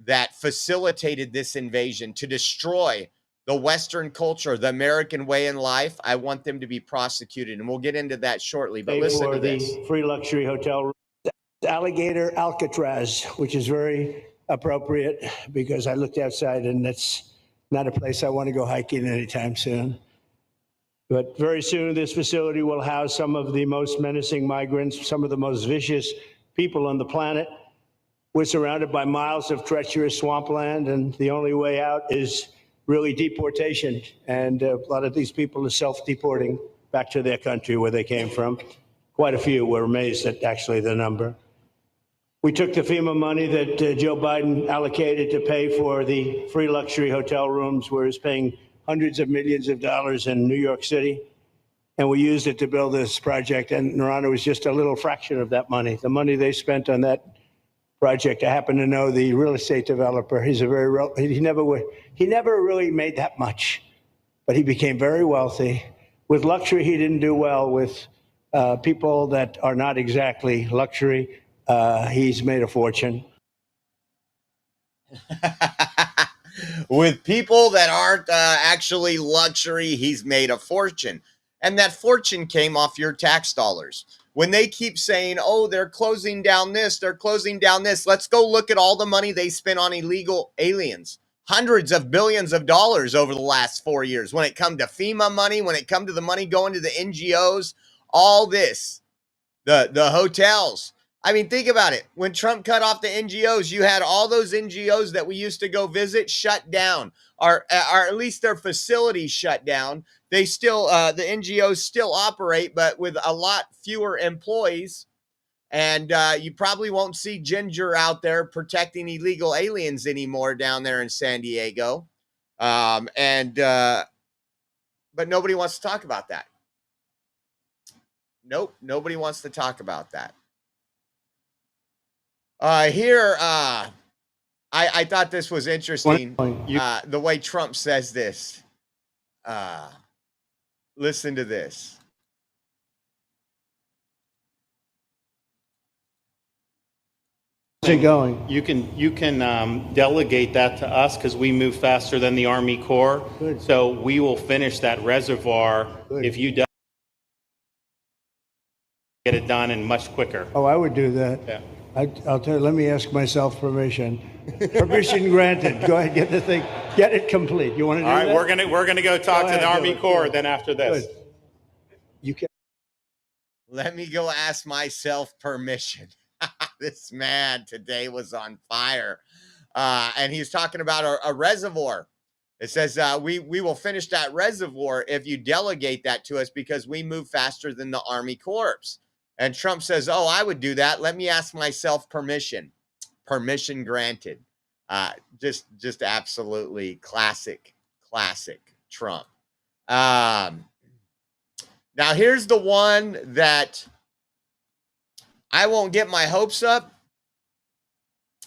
that facilitated this invasion to destroy the Western culture, the American way in life, I want them to be prosecuted. And we'll get into that shortly. But listen to this. Free luxury hotel room. Alligator Alcatraz, which is very appropriate because I looked outside and that's not a place I want to go hiking anytime soon. But very soon, this facility will house some of the most menacing migrants, some of the most vicious people on the planet. We're surrounded by miles of treacherous swampland, and the only way out is really deportation. And a lot of these people are self-deporting back to their country where they came from. Quite a few. We're amazed at actually the number. We took the FEMA money that Joe Biden allocated to pay for the free luxury hotel rooms, where he's paying hundreds of millions of dollars in New York City. And we used it to build this project. And Narana was just a little fraction of that money. The money they spent on that project, I happen to know the real estate developer. He's a he never really made that much, but he became very wealthy. With luxury, he didn't do well. With people that are not exactly luxury, he's made a fortune. With people that aren't actually luxury, he's made a fortune. And that fortune came off your tax dollars. When they keep saying, oh, they're closing down this, let's go look at all the money they spent on illegal aliens. Hundreds of billions of dollars over the last 4 years. When it come to FEMA money, when it come to the money going to the NGOs, all this, the hotels. I mean, think about it. When Trump cut off the NGOs, you had all those NGOs that we used to go visit shut down, or at least their facilities shut down. They still, the NGOs still operate, but with a lot fewer employees. And you probably won't see Ginger out there protecting illegal aliens anymore down there in San Diego. But nobody wants to talk about that. Nope, nobody wants to talk about that. Here, I thought this was interesting. The way Trump says this. Listen to this. it going? You can delegate that to us because we move faster than the Army Corps. Good. So we will finish that reservoir Good. if you get it done and much quicker. Oh, I would do that. Yeah. I'll tell you, let me ask myself permission. Permission granted. Go ahead, get the thing, get it complete. You want to do All right, that? we're gonna go talk Go to the ahead, do Army it. Corps then after this. Good. You can. Let me go ask myself permission. This man today was on fire. And he's talking about a reservoir. It says, we will finish that reservoir if you delegate that to us because we move faster than the Army Corps. And Trump says, oh, I would do that. Let me ask myself permission. Permission granted. Just absolutely classic Trump. Now, here's the one that I won't get my hopes up.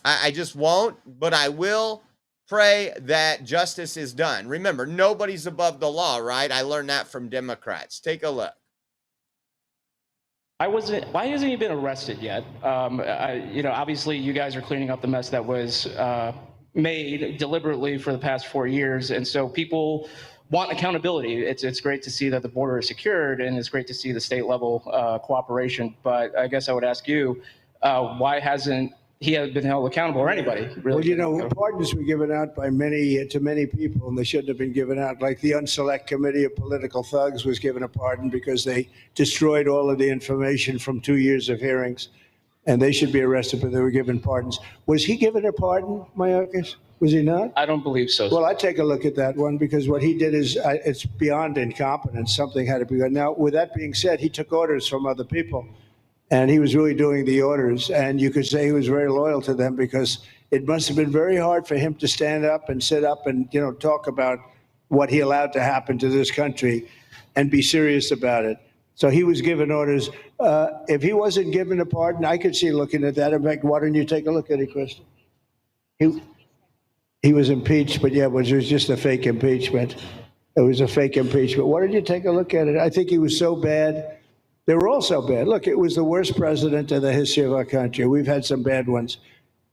I just won't, but I will pray that justice is done. Remember, nobody's above the law, right? I learned that from Democrats. Take a look. Why hasn't he been arrested yet? Obviously you guys are cleaning up the mess that was made deliberately for the past 4 years. And so people want accountability. It's great to see that the border is secured, and it's great to see the state level cooperation. But I guess I would ask you, why hasn't he been held accountable, or anybody really? Well, pardons were given out by to many people, and they shouldn't have been given out. Like the Unselect Committee of Political Thugs was given a pardon because they destroyed all of the information from 2 years of hearings, and they should be arrested, but they were given pardons. Was he given a pardon, Mayorkas? Was he not? I don't believe so. Well, I take a look at that one because what he did is it's beyond incompetence. Something had to be done. Now, with that being said, he took orders from other people. And he was really doing the orders. And you could say he was very loyal to them because it must have been very hard for him to stand up and sit up and, talk about what he allowed to happen to this country and be serious about it. So he was given orders. If he wasn't given a pardon, I could see looking at that. In fact, why don't you take a look at it, Kristen? He was impeached, but it was just a fake impeachment. It was a fake impeachment. Why don't you take a look at it? I think he was so bad. They were all so bad. Look, it was the worst president in the history of our country. We've had some bad ones,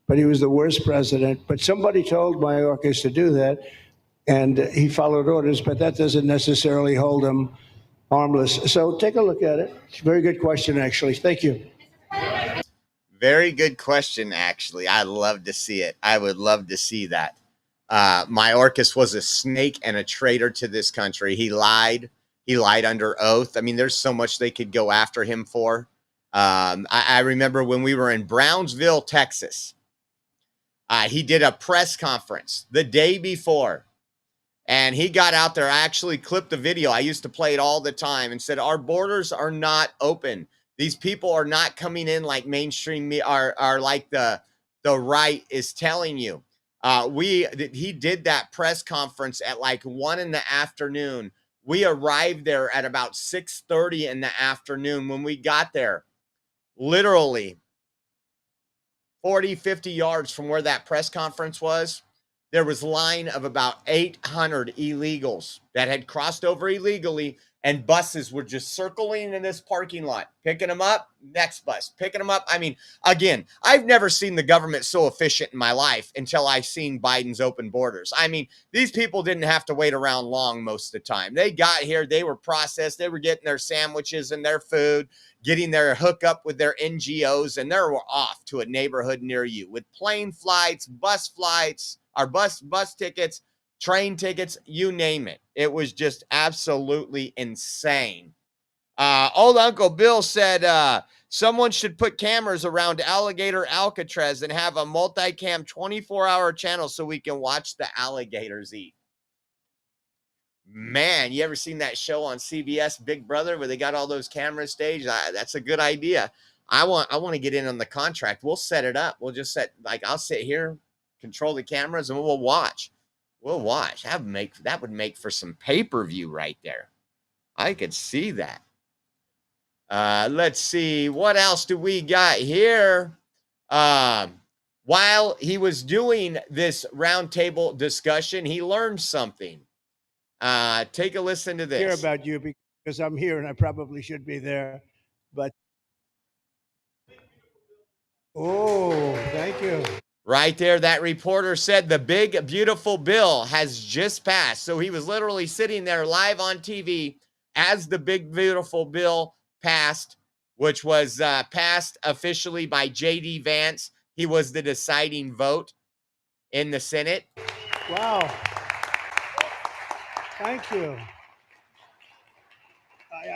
but he was the worst president. But somebody told Mayorkas to do that, and he followed orders, but that doesn't necessarily hold him harmless. So take a look at it. It's a very good question, actually. Thank you. Very good question, actually. I'd love to see it. I would love to see that. Mayorkas was a snake and a traitor to this country. He lied. He lied under oath. I mean, there's so much they could go after him for. I remember when we were in Brownsville, Texas, he did a press conference the day before, and he got out there. I actually clipped the video. I used to play it all the time and said, our borders are not open. These people are not coming in like mainstream are like the right is telling you. He did that press conference at like 1 PM. We arrived there at about 6:30 in the afternoon. When we got there, literally 40, 50 yards from where that press conference was, there was a line of about 800 illegals that had crossed over illegally, and buses were just circling in this parking lot, picking them up, next bus, picking them up. I mean, again, I've never seen the government so efficient in my life until I've seen Biden's open borders. I mean, these people didn't have to wait around long most of the time. They got here, they were processed, they were getting their sandwiches and their food, getting their hookup with their NGOs, and they were off to a neighborhood near you with plane flights, bus tickets, train tickets, you name it. It was just absolutely insane. Old Uncle Bill said someone should put cameras around Alligator Alcatraz and have a multicam 24-hour channel so we can watch the alligators eat. Man, you ever seen that show on CBS, Big Brother, where they got all those cameras staged? That's a good idea. I want to get in on the contract. We'll set it up. We'll just I'll sit here, control the cameras, and we'll watch. We'll watch. That would make for some pay-per-view right there. I could see that. Let's see. What else do we got here? While he was doing this roundtable discussion, he learned something. Take a listen to this. I hear about you because I'm here and I probably should be there. But Oh, thank you. Right there, that reporter said the big, beautiful bill has just passed. So he was literally sitting there live on TV as the big, beautiful bill passed, which was passed officially by J.D. Vance. He was the deciding vote in the Senate. Wow. Thank you.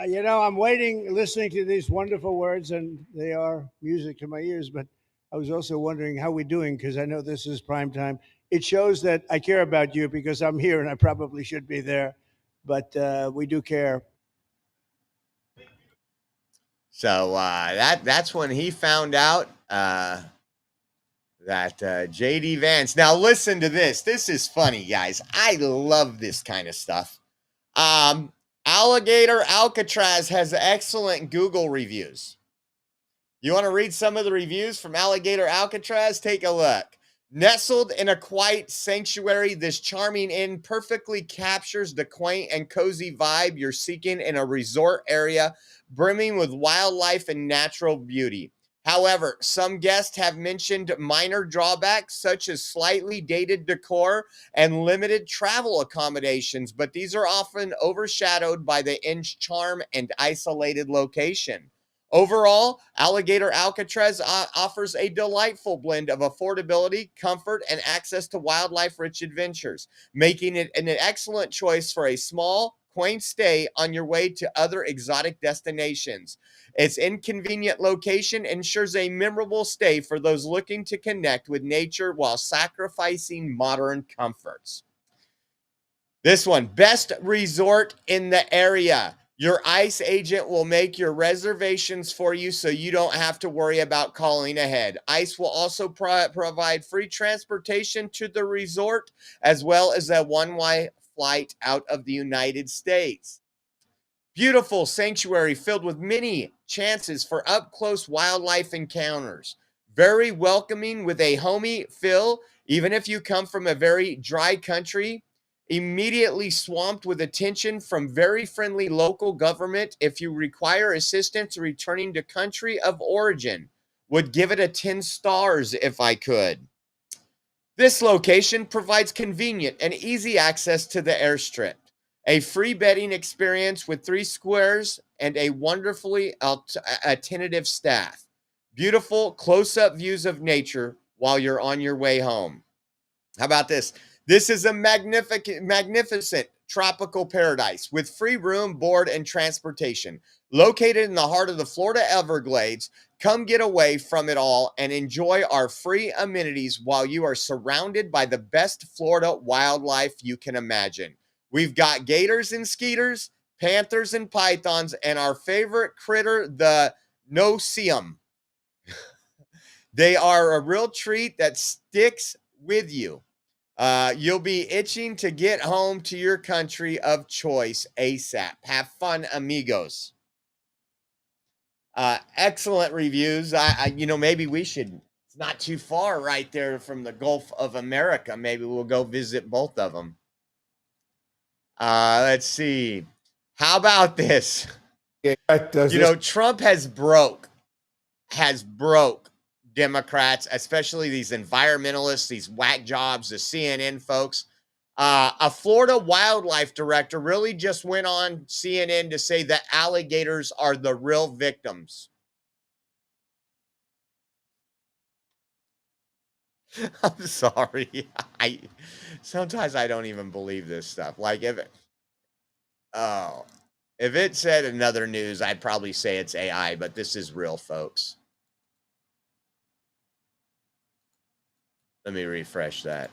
You know, I'm waiting, listening to these wonderful words, and they are music to my ears. But I was also wondering how we're doing, because I know this is prime time. It shows that I care about you because I'm here and I probably should be there, but we do care. So that's when he found out that J.D. Vance. Now listen to this. This is funny, guys. I love this kind of stuff. Alligator Alcatraz has excellent Google reviews. You want to read some of the reviews from Alligator Alcatraz? Take a look. Nestled in a quiet sanctuary, this charming inn perfectly captures the quaint and cozy vibe you're seeking in a resort area brimming with wildlife and natural beauty. However, some guests have mentioned minor drawbacks such as slightly dated decor and limited travel accommodations, but these are often overshadowed by the inn's charm and isolated location. Overall, Alligator Alcatraz offers a delightful blend of affordability, comfort, and access to wildlife-rich adventures, making it an excellent choice for a small, quaint stay on your way to other exotic destinations. Its inconvenient location ensures a memorable stay for those looking to connect with nature while sacrificing modern comforts. This one, best resort in the area. Your ICE agent will make your reservations for you so you don't have to worry about calling ahead. ICE will also provide free transportation to the resort as well as a one-way flight out of the United States. Beautiful sanctuary filled with many chances for up-close wildlife encounters. Very welcoming with a homey feel, even if you come from a very dry country. Immediately swamped with attention from very friendly local government if you require assistance returning to country of origin. Would give it a 10 stars if I could. This location provides convenient and easy access to the airstrip, a free bedding experience with 3 squares, and a wonderfully attentive staff. Beautiful close-up views of nature while you're on your way home. How about this? This is a magnificent tropical paradise with free room, board, and transportation. Located in the heart of the Florida Everglades, come get away from it all and enjoy our free amenities while you are surrounded by the best Florida wildlife you can imagine. We've got gators and skeeters, panthers and pythons, and our favorite critter, the no-see-um. They are a real treat that sticks with you. You'll be itching to get home to your country of choice ASAP. Have fun, amigos. Excellent reviews. Maybe we should. It's not too far right there from the Gulf of America. Maybe we'll go visit both of them. Let's see. How about this? Trump has broke Democrats, especially these environmentalists, these whack jobs, the CNN folks. A Florida wildlife director really just went on CNN to say that alligators are the real victims. I'm sorry. Sometimes I don't even believe this stuff. Like if it said another news, I'd probably say it's AI, but this is real, folks. Let me refresh that.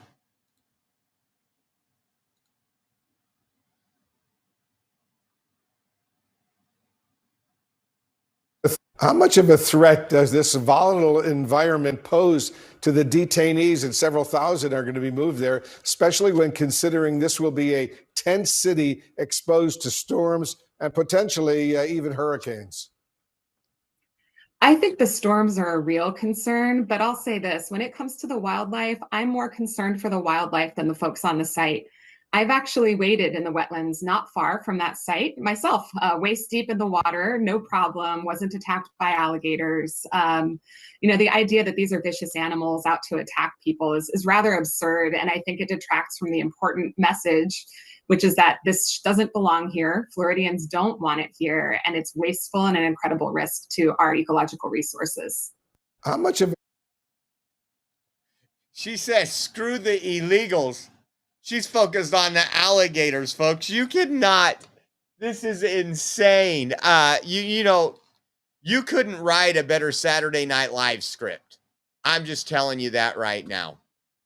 How much of a threat does this volatile environment pose to the detainees, and several thousand are going to be moved there, especially when considering this will be a tent city exposed to storms and potentially even hurricanes? I think the storms are a real concern, but I'll say this, when it comes to the wildlife, I'm more concerned for the wildlife than the folks on the site. I've actually waded in the wetlands not far from that site myself, waist deep in the water, no problem, wasn't attacked by alligators. The idea that these are vicious animals out to attack people is rather absurd, and I think it detracts from the important message, which is that this doesn't belong here. Floridians don't want it here, and it's wasteful and an incredible risk to our ecological resources. How much of She says, screw the illegals. She's focused on the alligators, folks. You cannot. This is insane. You couldn't write a better Saturday Night Live script. I'm just telling you that right now.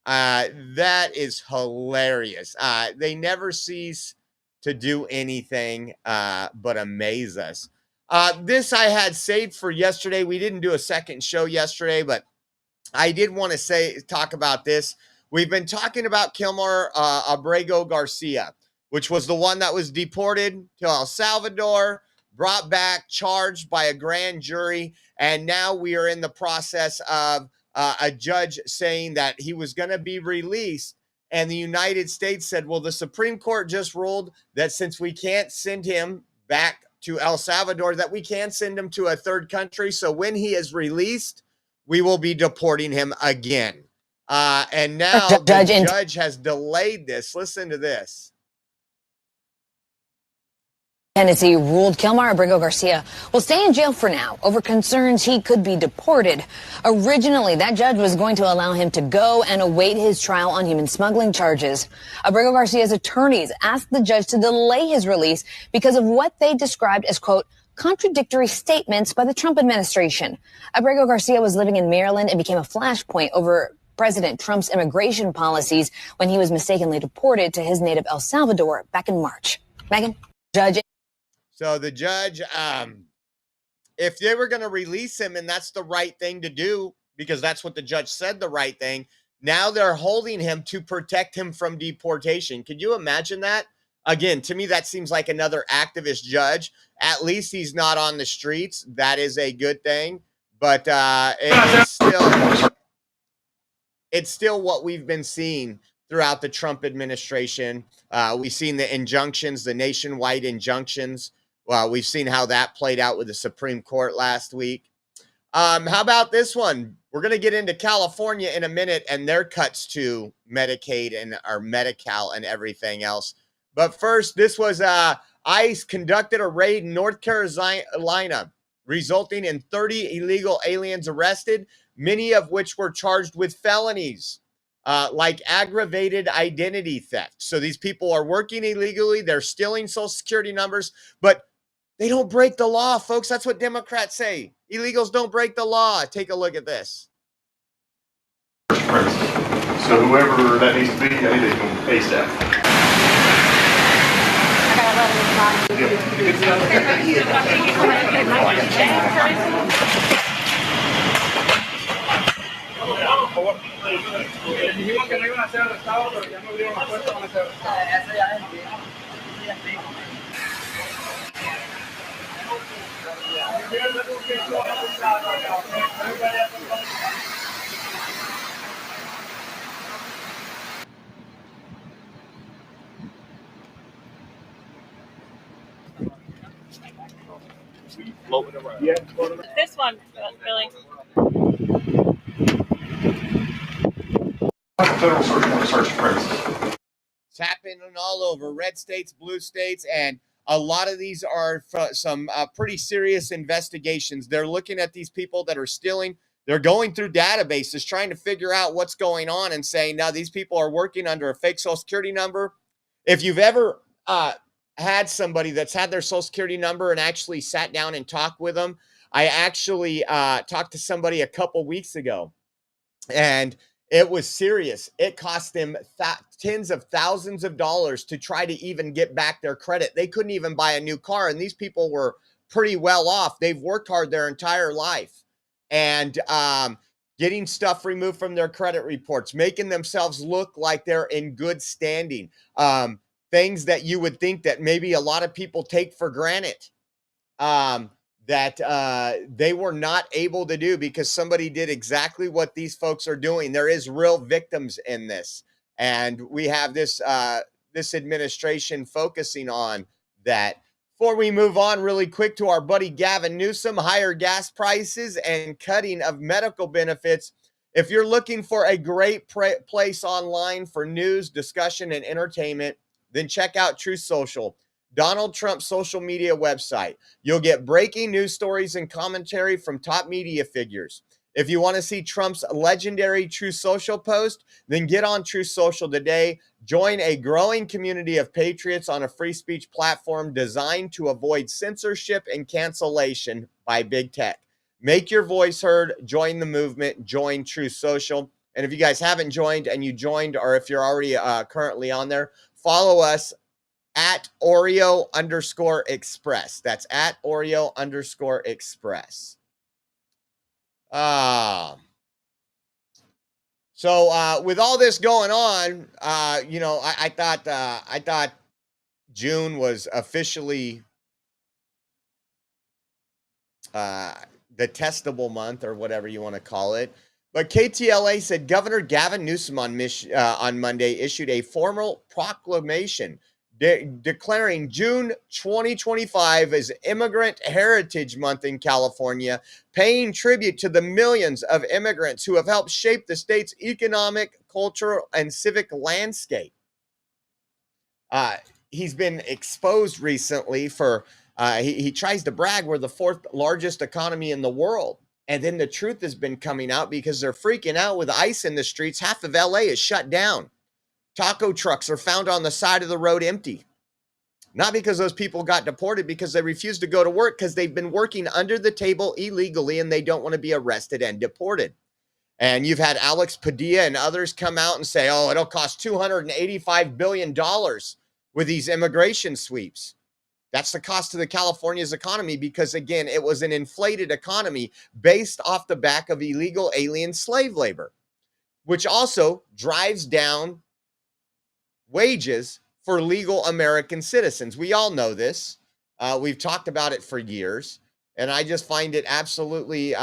That is hilarious. They never cease to do anything but amaze us. This I had saved for yesterday. We didn't do a second show yesterday, but I did want to talk about this. We've been talking about Kilmer Abrego Garcia, which was the one that was deported to El Salvador, brought back, charged by a grand jury, and now we are in the process of a judge saying that he was going to be released. And the United States said, well, the Supreme Court just ruled that since we can't send him back to El Salvador, that we can send him to a third country. So when he is released, we will be deporting him again. And now the judge has delayed this. Listen to this. Tennessee ruled Kilmer Abrego Garcia will stay in jail for now over concerns he could be deported. Originally, that judge was going to allow him to go and await his trial on human smuggling charges. Abrego Garcia's attorneys asked the judge to delay his release because of what they described as, quote, contradictory statements by the Trump administration. Abrego Garcia was living in Maryland and became a flashpoint over President Trump's immigration policies when he was mistakenly deported to his native El Salvador back in March. Megan, judge. So the judge, if they were going to release him, and that's the right thing to do, because that's what the judge said, the right thing, now they're holding him to protect him from deportation. Could you imagine that? Again, to me, that seems like another activist judge. At least he's not on the streets. That is a good thing. But it's still what we've been seeing throughout the Trump administration. We've seen the injunctions, the nationwide injunctions. We've seen how that played out with the Supreme Court last week. How about this one? We're going to get into California in a minute and their cuts to Medicaid and our Medi-Cal and everything else. But first, this was ICE conducted a raid in North Carolina, resulting in 30 illegal aliens arrested, many of which were charged with felonies, like aggravated identity theft. So these people are working illegally. They're stealing Social Security numbers, but they don't break the law, folks. That's what Democrats say. Illegals don't break the law. Take a look at this. So whoever that needs to be, I need to come ASAP. This one, Billy. Federal search warrant search premises. It's happening all over, red states, blue states, and a lot of these are some pretty serious investigations. They're looking at these people that are stealing. They're going through databases trying to figure out what's going on and saying, now these people are working under a fake Social Security number. If you've ever had somebody that's had their Social Security number and actually sat down and talked with them, I actually talked to somebody a couple weeks ago, and it was serious. It cost them tens of thousands of dollars to try to even get back their credit. They couldn't even buy a new car, and these people were pretty well off. They've worked hard their entire life, and getting stuff removed from their credit reports, making themselves look like they're in good standing. Things that you would think that maybe a lot of people take for granted, that they were not able to do because somebody did exactly what these folks are doing. There is real victims in this. And we have this this administration focusing on that. Before we move on really quick to our buddy Gavin Newsom, higher gas prices and cutting of medical benefits. If you're looking for a great place online for news, discussion, and entertainment, then check out Truth Social, Donald Trump's social media website. You'll get breaking news stories and commentary from top media figures. If you want to see Trump's legendary Truth Social post, then get on Truth Social today. Join a growing community of patriots on a free speech platform designed to avoid censorship and cancellation by big tech. Make your voice heard. Join the movement. Join Truth Social. And if you guys haven't joined and you joined, or if you're already currently on there, follow us at Oreo_Express. That's at Oreo_Express. So with all this going on, I thought June was officially the testable month, or whatever you want to call it. But KTLA said Governor Gavin Newsom on Monday issued a formal proclamation declaring June 2025 as Immigrant Heritage Month in California, paying tribute to the millions of immigrants who have helped shape the state's economic, cultural, and civic landscape. He's been exposed recently for, he tries to brag we're the 4th largest economy in the world. And then the truth has been coming out because they're freaking out with ICE in the streets. Half of LA is shut down. Taco trucks are found on the side of the road empty. Not because those people got deported, because they refused to go to work because they've been working under the table illegally and they don't want to be arrested and deported. And you've had Alex Padilla and others come out and say, oh, it'll cost $285 billion with these immigration sweeps. That's the cost of the California's economy because, again, it was an inflated economy based off the back of illegal alien slave labor, which also drives down wages for legal American citizens. We all know this. We've talked about it for years, and I just find it absolutely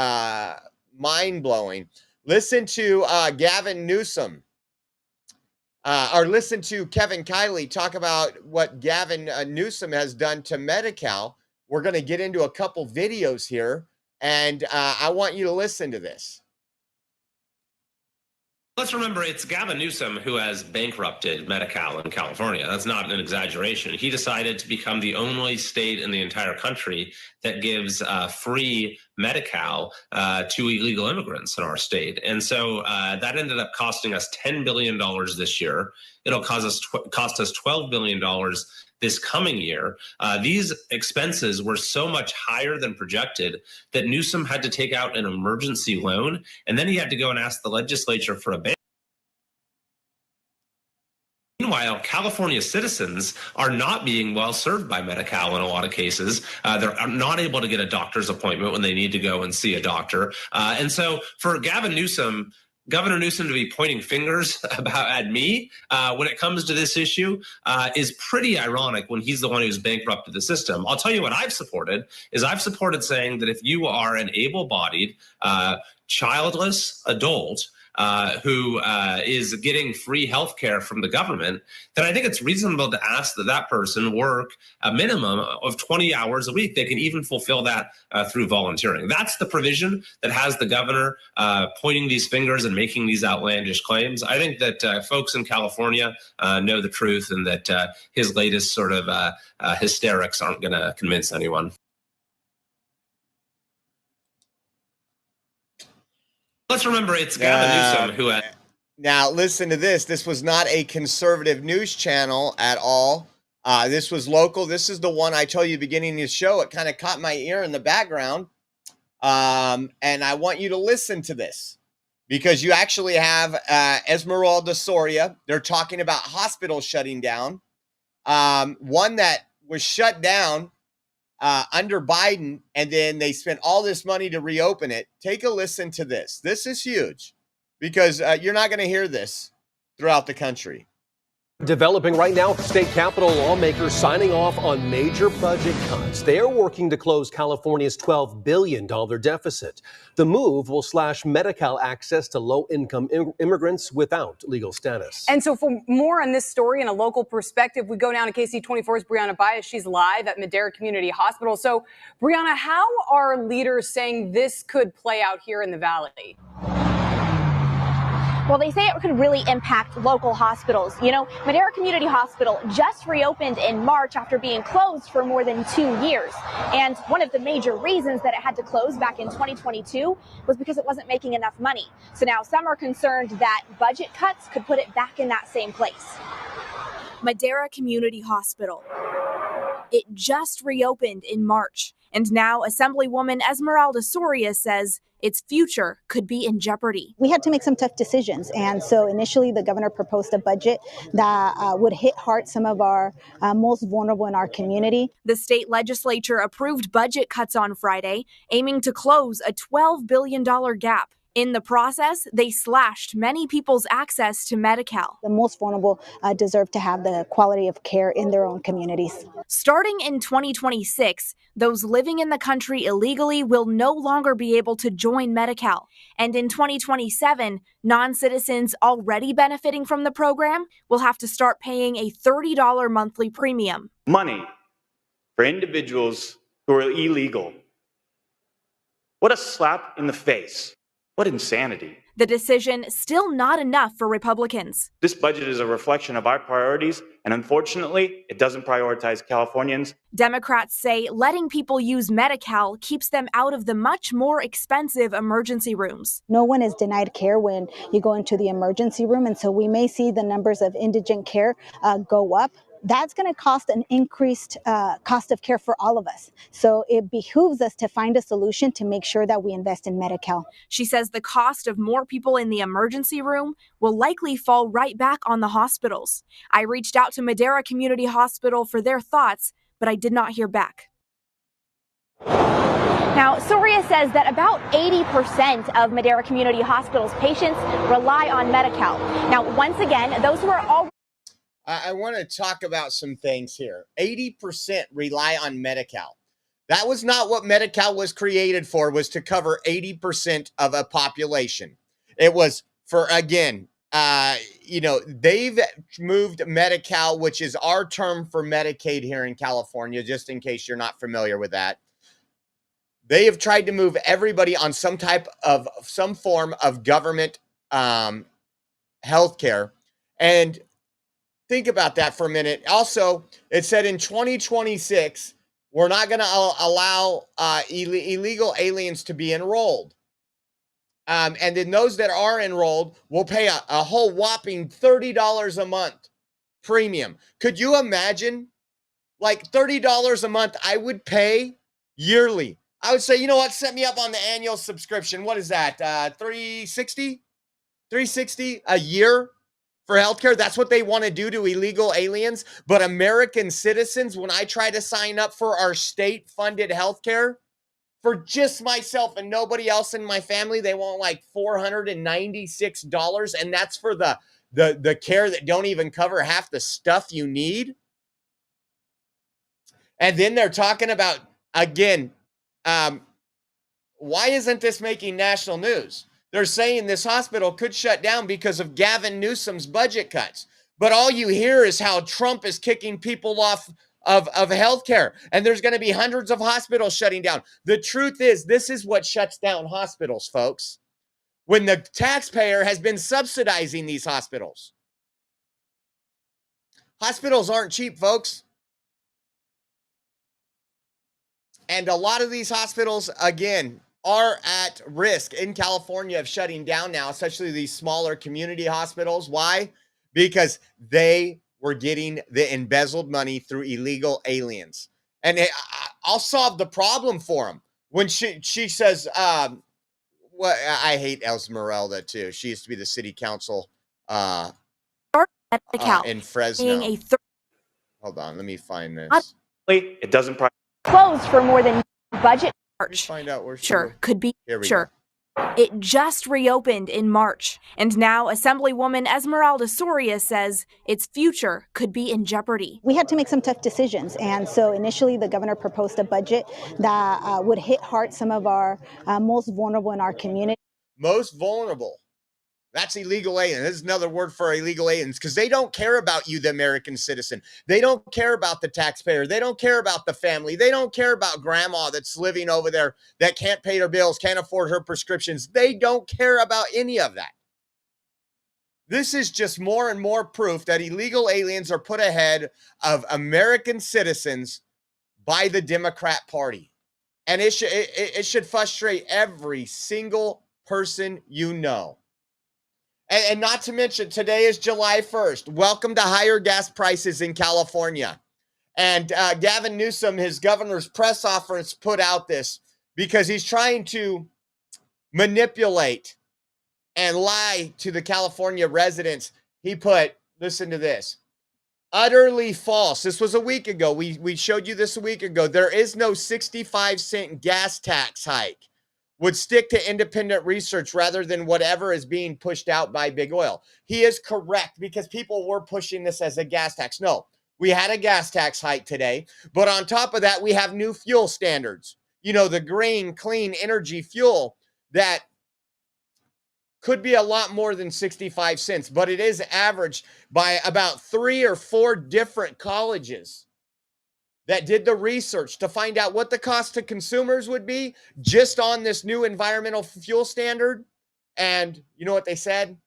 mind-blowing. Listen to Gavin Newsom, or listen to Kevin Kiley talk about what Gavin Newsom has done to Medi-Cal. We're going to get into a couple videos here, and I want you to listen to this. Let's remember, it's Gavin Newsom who has bankrupted Medi-Cal in California. That's not an exaggeration. He decided to become the only state in the entire country that gives free Medi-Cal to illegal immigrants in our state. And so that ended up costing us $10 billion this year. It'll cost us $12 billion this coming year. These expenses were so much higher than projected that Newsom had to take out an emergency loan, and then he had to go and ask the legislature for a bailout. Meanwhile, California citizens are not being well served by Medi-Cal in a lot of cases. They're not able to get a doctor's appointment when they need to go and see a doctor. And so for Governor Newsom to be pointing fingers at me when it comes to this issue is pretty ironic when he's the one who's bankrupted the system. I'll tell you what I've supported saying that if you are an able-bodied, childless adult who is getting free health care from the government, then I think it's reasonable to ask that person work a minimum of 20 hours a week. They can even fulfill that through volunteering. That's the provision that has the governor pointing these fingers and making these outlandish claims. I think that folks in California know the truth, and that his latest sort of hysterics aren't going to convince anyone. Let's remember, it's Gavin Newsom who had... Now, listen to this. This was not a conservative news channel at all. This was local. This is the one I told you beginning of the show. It kind of caught my ear in the background. And I want you to listen to this because you actually have Esmeralda Soria. They're talking about hospitals shutting down. One that was shut down under Biden, and then they spent all this money to reopen it. Take a listen to this. This is huge because you're not going to hear this throughout the country. Developing right now, state capitol lawmakers signing off on major budget cuts. They are working to close California's $12 billion deficit. The move will slash Medi-Cal access to low-income immigrants without legal status. And so for more on this story and a local perspective, we go down to KC24's Brianna Baez. She's live at Madera Community Hospital. So, Brianna, how are leaders saying this could play out here in the Valley? Well, they say it could really impact local hospitals. You know, Madera Community Hospital just reopened in March after being closed for more than 2 years. And one of the major reasons that it had to close back in 2022 was because it wasn't making enough money. So now some are concerned that budget cuts could put it back in that same place. Madera Community Hospital. It just reopened in March. And now Assemblywoman Esmeralda Soria says its future could be in jeopardy. We had to make some tough decisions. And so initially the governor proposed a budget that would hit hard some of our most vulnerable in our community. The state legislature approved budget cuts on Friday, aiming to close a $12 billion gap. In the process, they slashed many people's access to Medi-Cal. The most vulnerable deserve to have the quality of care in their own communities. Starting in 2026, those living in the country illegally will no longer be able to join Medi-Cal. And in 2027, non-citizens already benefiting from the program will have to start paying a $30 monthly premium. Money for individuals who are illegal. What a slap in the face. What insanity. The decision still not enough for Republicans. This budget is a reflection of our priorities, and unfortunately, it doesn't prioritize Californians. Democrats say letting people use Medi-Cal keeps them out of the much more expensive emergency rooms. No one is denied care when you go into the emergency room, and so we may see the numbers of indigent care go up. That's going to cost an increased cost of care for all of us. So it behooves us to find a solution to make sure that we invest in Medi-Cal. She says the cost of more people in the emergency room will likely fall right back on the hospitals. I reached out to Madera Community Hospital for their thoughts, but I did not hear back. Now, Soria says that about 80% of Madera Community Hospital's patients rely on Medi-Cal. Now, once again, those who are already I want to talk about some things here. 80% rely on Medi-Cal. That was not what Medi-Cal was created for, was to cover 80% of a population. It was for, again, they've moved Medi-Cal, which is our term for Medicaid here in California, just in case you're not familiar with that. They have tried to move everybody on some form of government health care. And think about that for a minute. Also, it said in 2026, we're not going to allow illegal aliens to be enrolled. And then those that are enrolled will pay a whole whopping $30 a month premium. Could you imagine? Like $30 a month I would pay yearly. I would say, you know what? Set me up on the annual subscription. What is that? $360 a year? For healthcare. That's what they want to do to illegal aliens. But American citizens, when I try to sign up for our state-funded healthcare, for just myself and nobody else in my family, they want like $496, and that's for the care that don't even cover half the stuff you need. And then they're talking about, again, why isn't this making national news? They're saying this hospital could shut down because of Gavin Newsom's budget cuts. But all you hear is how Trump is kicking people off of healthcare. And there's going to be hundreds of hospitals shutting down. The truth is, this is what shuts down hospitals, folks. When the taxpayer has been subsidizing these hospitals. Hospitals aren't cheap, folks. And a lot of these hospitals, again, are at risk in California of shutting down now, especially these smaller community hospitals. Why? Because they were getting the embezzled money through illegal aliens. And I'll solve the problem for them. When she says, I hate Esmeralda too. She used to be the city council in Fresno. Hold on, let me find this. It doesn't closed for more than budget. Find out where she Sure, could be. Here we sure. go. It just reopened in March, and now Assemblywoman Esmeralda Soria says its future could be in jeopardy. We had to make some tough decisions, and so initially the governor proposed a budget that would hit hard some of our most vulnerable in our community. Most vulnerable. That's illegal aliens. This is another word for illegal aliens because they don't care about you, the American citizen. They don't care about the taxpayer. They don't care about the family. They don't care about grandma that's living over there that can't pay her bills, can't afford her prescriptions. They don't care about any of that. This is just more and more proof that illegal aliens are put ahead of American citizens by the Democrat Party. And it should frustrate every single person you know. And not to mention, today is July 1st. Welcome to higher gas prices in California. And Gavin Newsom, his governor's press office, put out this because he's trying to manipulate and lie to the California residents. He put, listen to this, utterly false. This was a week ago. We showed you this a week ago. There is no 65-cent gas tax hike. Would stick to independent research rather than whatever is being pushed out by big oil. He is correct because people were pushing this as a gas tax. No, we had a gas tax hike today, but on top of that, we have new fuel standards. You know, the green, clean energy fuel that could be a lot more than 65 cents, but it is averaged by about 3 or 4 different colleges that did the research to find out what the cost to consumers would be just on this new environmental fuel standard. And you know what they said?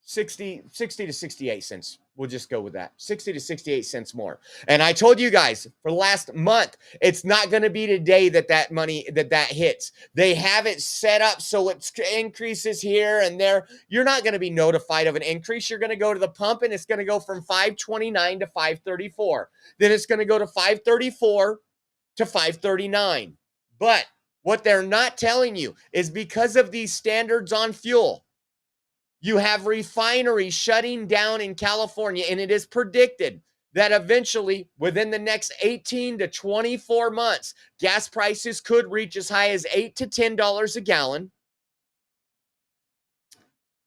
60 to 68 cents. We'll just go with that. 60 to 68 cents more. And I told you guys for the last month, it's not going to be today that money that hits. They have it set up so it increases here and there. You're not going to be notified of an increase. You're going to go to the pump and it's going to go from $5.29 to $5.34. Then it's going to go to $5.34 to $5.39. But what they're not telling you is because of these standards on fuel, you have refineries shutting down in California, and it is predicted that eventually, within the next 18 to 24 months, gas prices could reach as high as $8 to $10 a gallon.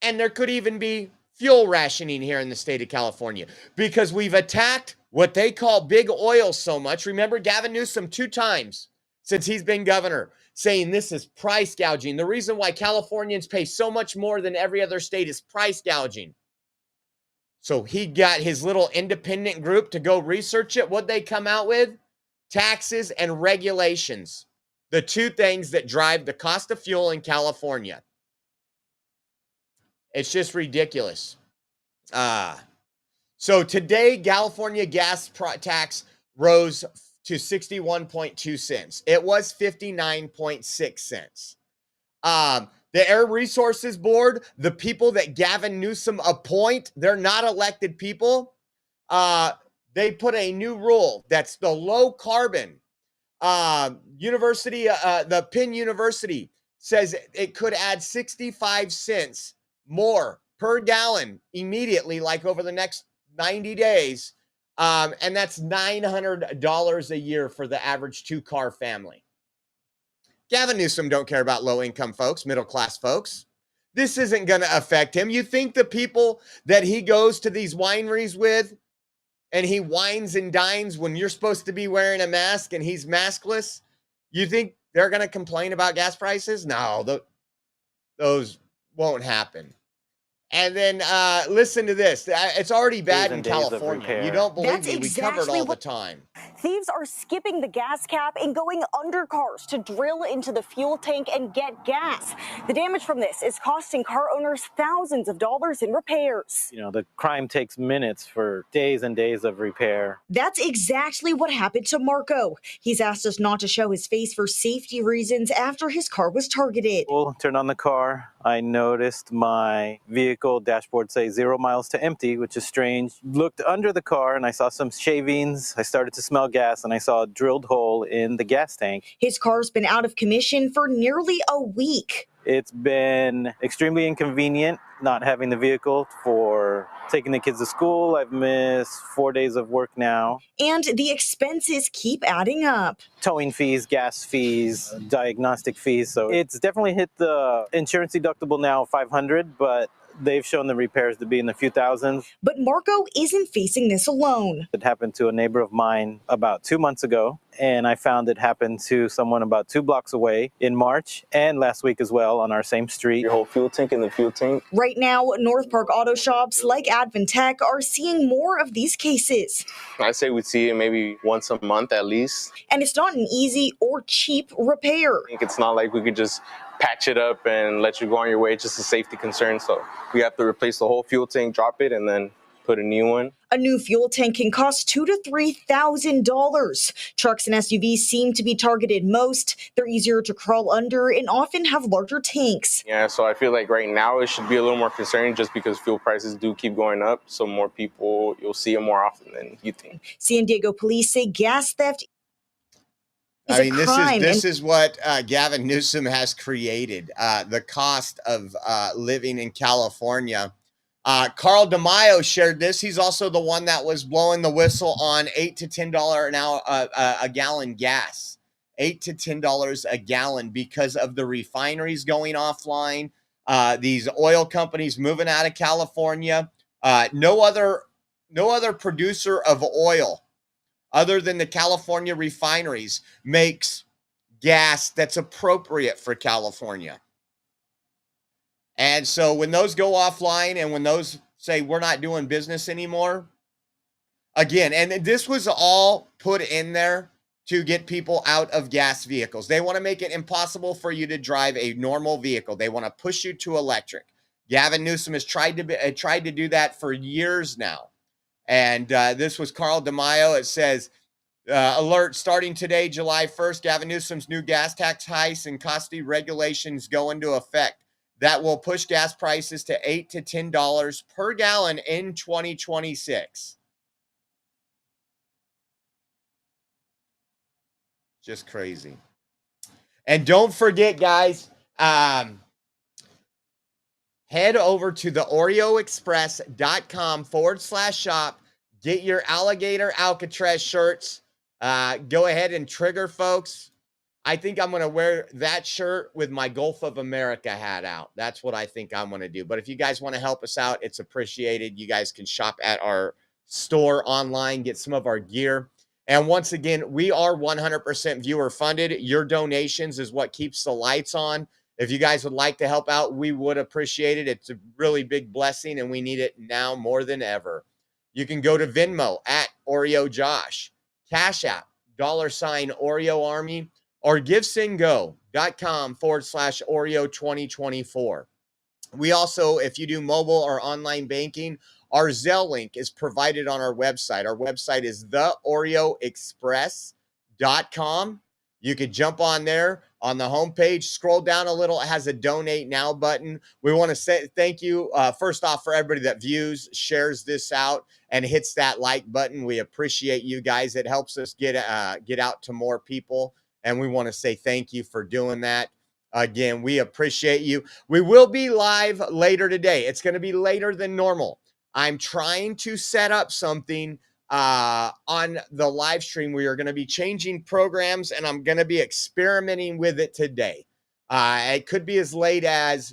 And there could even be fuel rationing here in the state of California because we've attacked what they call big oil so much. Remember, Gavin Newsom 2 times since he's been governor saying this is price gouging. The reason why Californians pay so much more than every other state is price gouging. So he got his little independent group to go research it. What'd they come out with? Taxes and regulations. The 2 things that drive the cost of fuel in California. It's just ridiculous. So today, California gas tax rose to 61.2 cents. It was 59.6 cents. The Air Resources Board, the people that Gavin Newsom appoint, they're not elected people. They put a new rule that's the low carbon university. The Penn University says it could add 65 cents more per gallon immediately, like over the next 90 days. And that's $900 a year for the average 2-car family. Gavin Newsom don't care about low-income folks, middle-class folks. This isn't going to affect him. You think the people that he goes to these wineries with and he wines and dines when you're supposed to be wearing a mask and he's maskless, you think they're going to complain about gas prices? No, those won't happen. And then listen to this. It's already bad in California. You don't believe me? We cover it all the time. Thieves are skipping the gas cap and going under cars to drill into the fuel tank and get gas. The damage from this is costing car owners thousands of dollars in repairs. You know, the crime takes minutes for days and days of repair. That's exactly what happened to Marco. He's asked us not to show his face for safety reasons after his car was targeted. Well, turned on the car. I noticed my vehicle dashboard say 0 miles to empty, which is strange. Looked under the car and I saw some shavings. I started to smell gas and I saw a drilled hole in the gas tank. His car's been out of commission for nearly a week. It's been extremely inconvenient not having the vehicle for taking the kids to school. I've missed 4 days of work now. And the expenses keep adding up. Towing fees, gas fees, diagnostic fees. So it's definitely hit the insurance deductible now, $500, but they've shown the repairs to be in the few thousands. But Marco isn't facing this alone. It happened to a neighbor of mine about 2 months ago, and I found it happened to someone about 2 blocks away in March and last week as well on our same street. Your whole fuel tank in the fuel tank. Right now, North Park auto shops like Adventech are seeing more of these cases. I say we see it maybe once a month at least. And it's not an easy or cheap repair. I think it's not like we could just patch it up and let you go on your way. It's just a safety concern. So we have to replace the whole fuel tank, drop it, and then put a new one. A new fuel tank can cost $2,000 to $3,000. Trucks and SUVs seem to be targeted most. They're easier to crawl under and often have larger tanks. Yeah, so I feel like right now it should be a little more concerning just because fuel prices do keep going up. So more people, you'll see it more often than you think. San Diego police say gas theft I mean, this is what Gavin Newsom has created, the cost of living in California. Carl DeMaio shared this. He's also the one that was blowing the whistle on $8 to $10 an hour a gallon gas, $8 to $10 a gallon because of the refineries going offline. These oil companies moving out of California. No other producer of oil other than the California refineries makes gas that's appropriate for California. And so when those go offline and when those say we're not doing business anymore, again, and this was all put in there to get people out of gas vehicles. They want to make it impossible for you to drive a normal vehicle. They want to push you to electric. Gavin Newsom has tried to do that for years now. And this was Carl DeMaio. It says, alert, starting today, July 1st, Gavin Newsom's new gas tax hikes and costly regulations go into effect. That will push gas prices to $8 to $10 per gallon in 2026. Just crazy. And don't forget, guys, head over to the OreoExpress.com/shop. Get your Alligator Alcatraz shirts. Go ahead and trigger, folks. I think I'm going to wear that shirt with my Gulf of America hat out. That's what I think I'm going to do. But if you guys want to help us out, it's appreciated. You guys can shop at our store online, get some of our gear. And once again, we are 100% viewer funded. Your donations is what keeps the lights on. If you guys would like to help out, we would appreciate it. It's a really big blessing, and we need it now more than ever. You can go to Venmo at Oreo Josh, Cash App, $Oreo Army, or GiveSendGo.com/Oreo 2024. We also, if you do mobile or online banking, our Zelle link is provided on our website. Our website is theoreoexpress.com. You could jump on there on the homepage, scroll down a little. It has a donate now button. We want to say thank you, first off, for everybody that views, shares this out, and hits that like button. We appreciate you guys. It helps us get out to more people, and we want to say thank you for doing that. Again, we appreciate you. We will be live later today. It's going to be later than normal. I'm trying to set up something on the live stream. We are going to be changing programs, and I'm going to be experimenting with it today. It could be as late as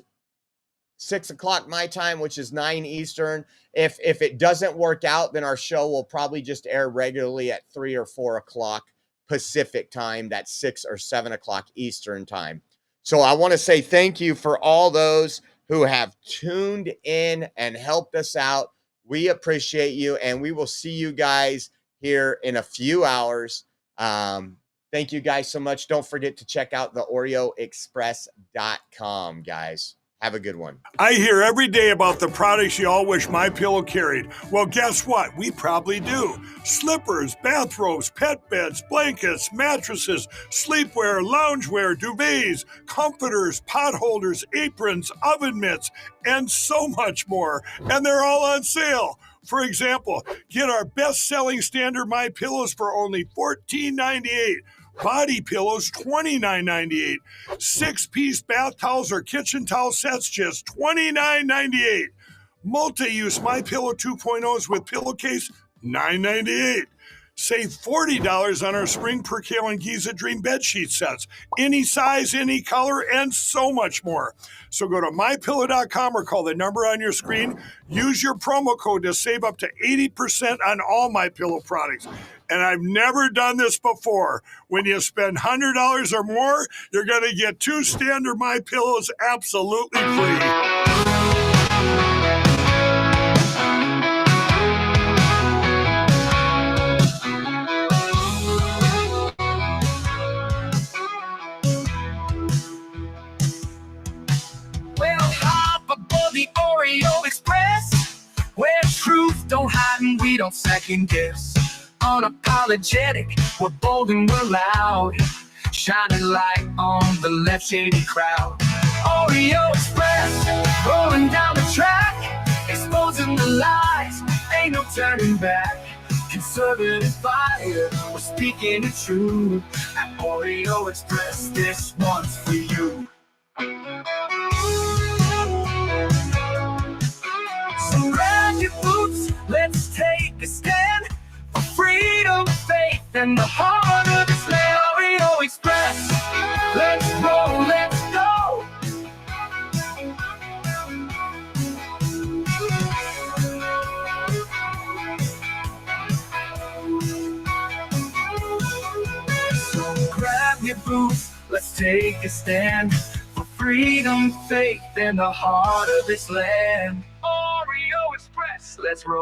6 o'clock my time, which is 9 Eastern. If it doesn't work out, then our show will probably just air regularly at 3 or 4 o'clock Pacific time. That's 6 or 7 o'clock Eastern time. So I want to say thank you for all those who have tuned in and helped us out. We appreciate you, and we will see you guys here in a few hours. Thank you guys so much. Don't forget to check out the OreoExpress.com, guys. Have a good one. I hear every day about the products you all wish MyPillow carried. Well, guess what? We probably do. Slippers, bathrobes, pet beds, blankets, mattresses, sleepwear, loungewear, duvets, comforters, pot holders, aprons, oven mitts, and so much more. And they're all on sale. For example, get our best-selling standard MyPillows for only $14.98. Body pillows, $29.98. 6-piece bath towels or kitchen towel sets, just $29.98. Multi-use MyPillow 2.0s with pillowcase, $9.98. Save $40 on our Spring Percale and Giza Dream bedsheet sets. Any size, any color, and so much more. So go to MyPillow.com or call the number on your screen. Use your promo code to save up to 80% on all MyPillow products. And I've never done this before. When you spend $100 or more, you're going to get 2 standard MyPillows absolutely free. The Oreo Express, where truth don't hide and we don't second guess. Unapologetic, we're bold and we're loud, shining light on the left shady crowd. Oreo Express, rolling down the track, exposing the lies, ain't no turning back. Conservative fire, we're speaking the truth. At Oreo Express, this one's for you. So grab your boots, let's take a stand for freedom, faith, and the heart of this land. Oreo Express, let's roll, let's go. So grab your boots, let's take a stand for freedom, faith, and the heart of this land. Oreo Express, let's roll.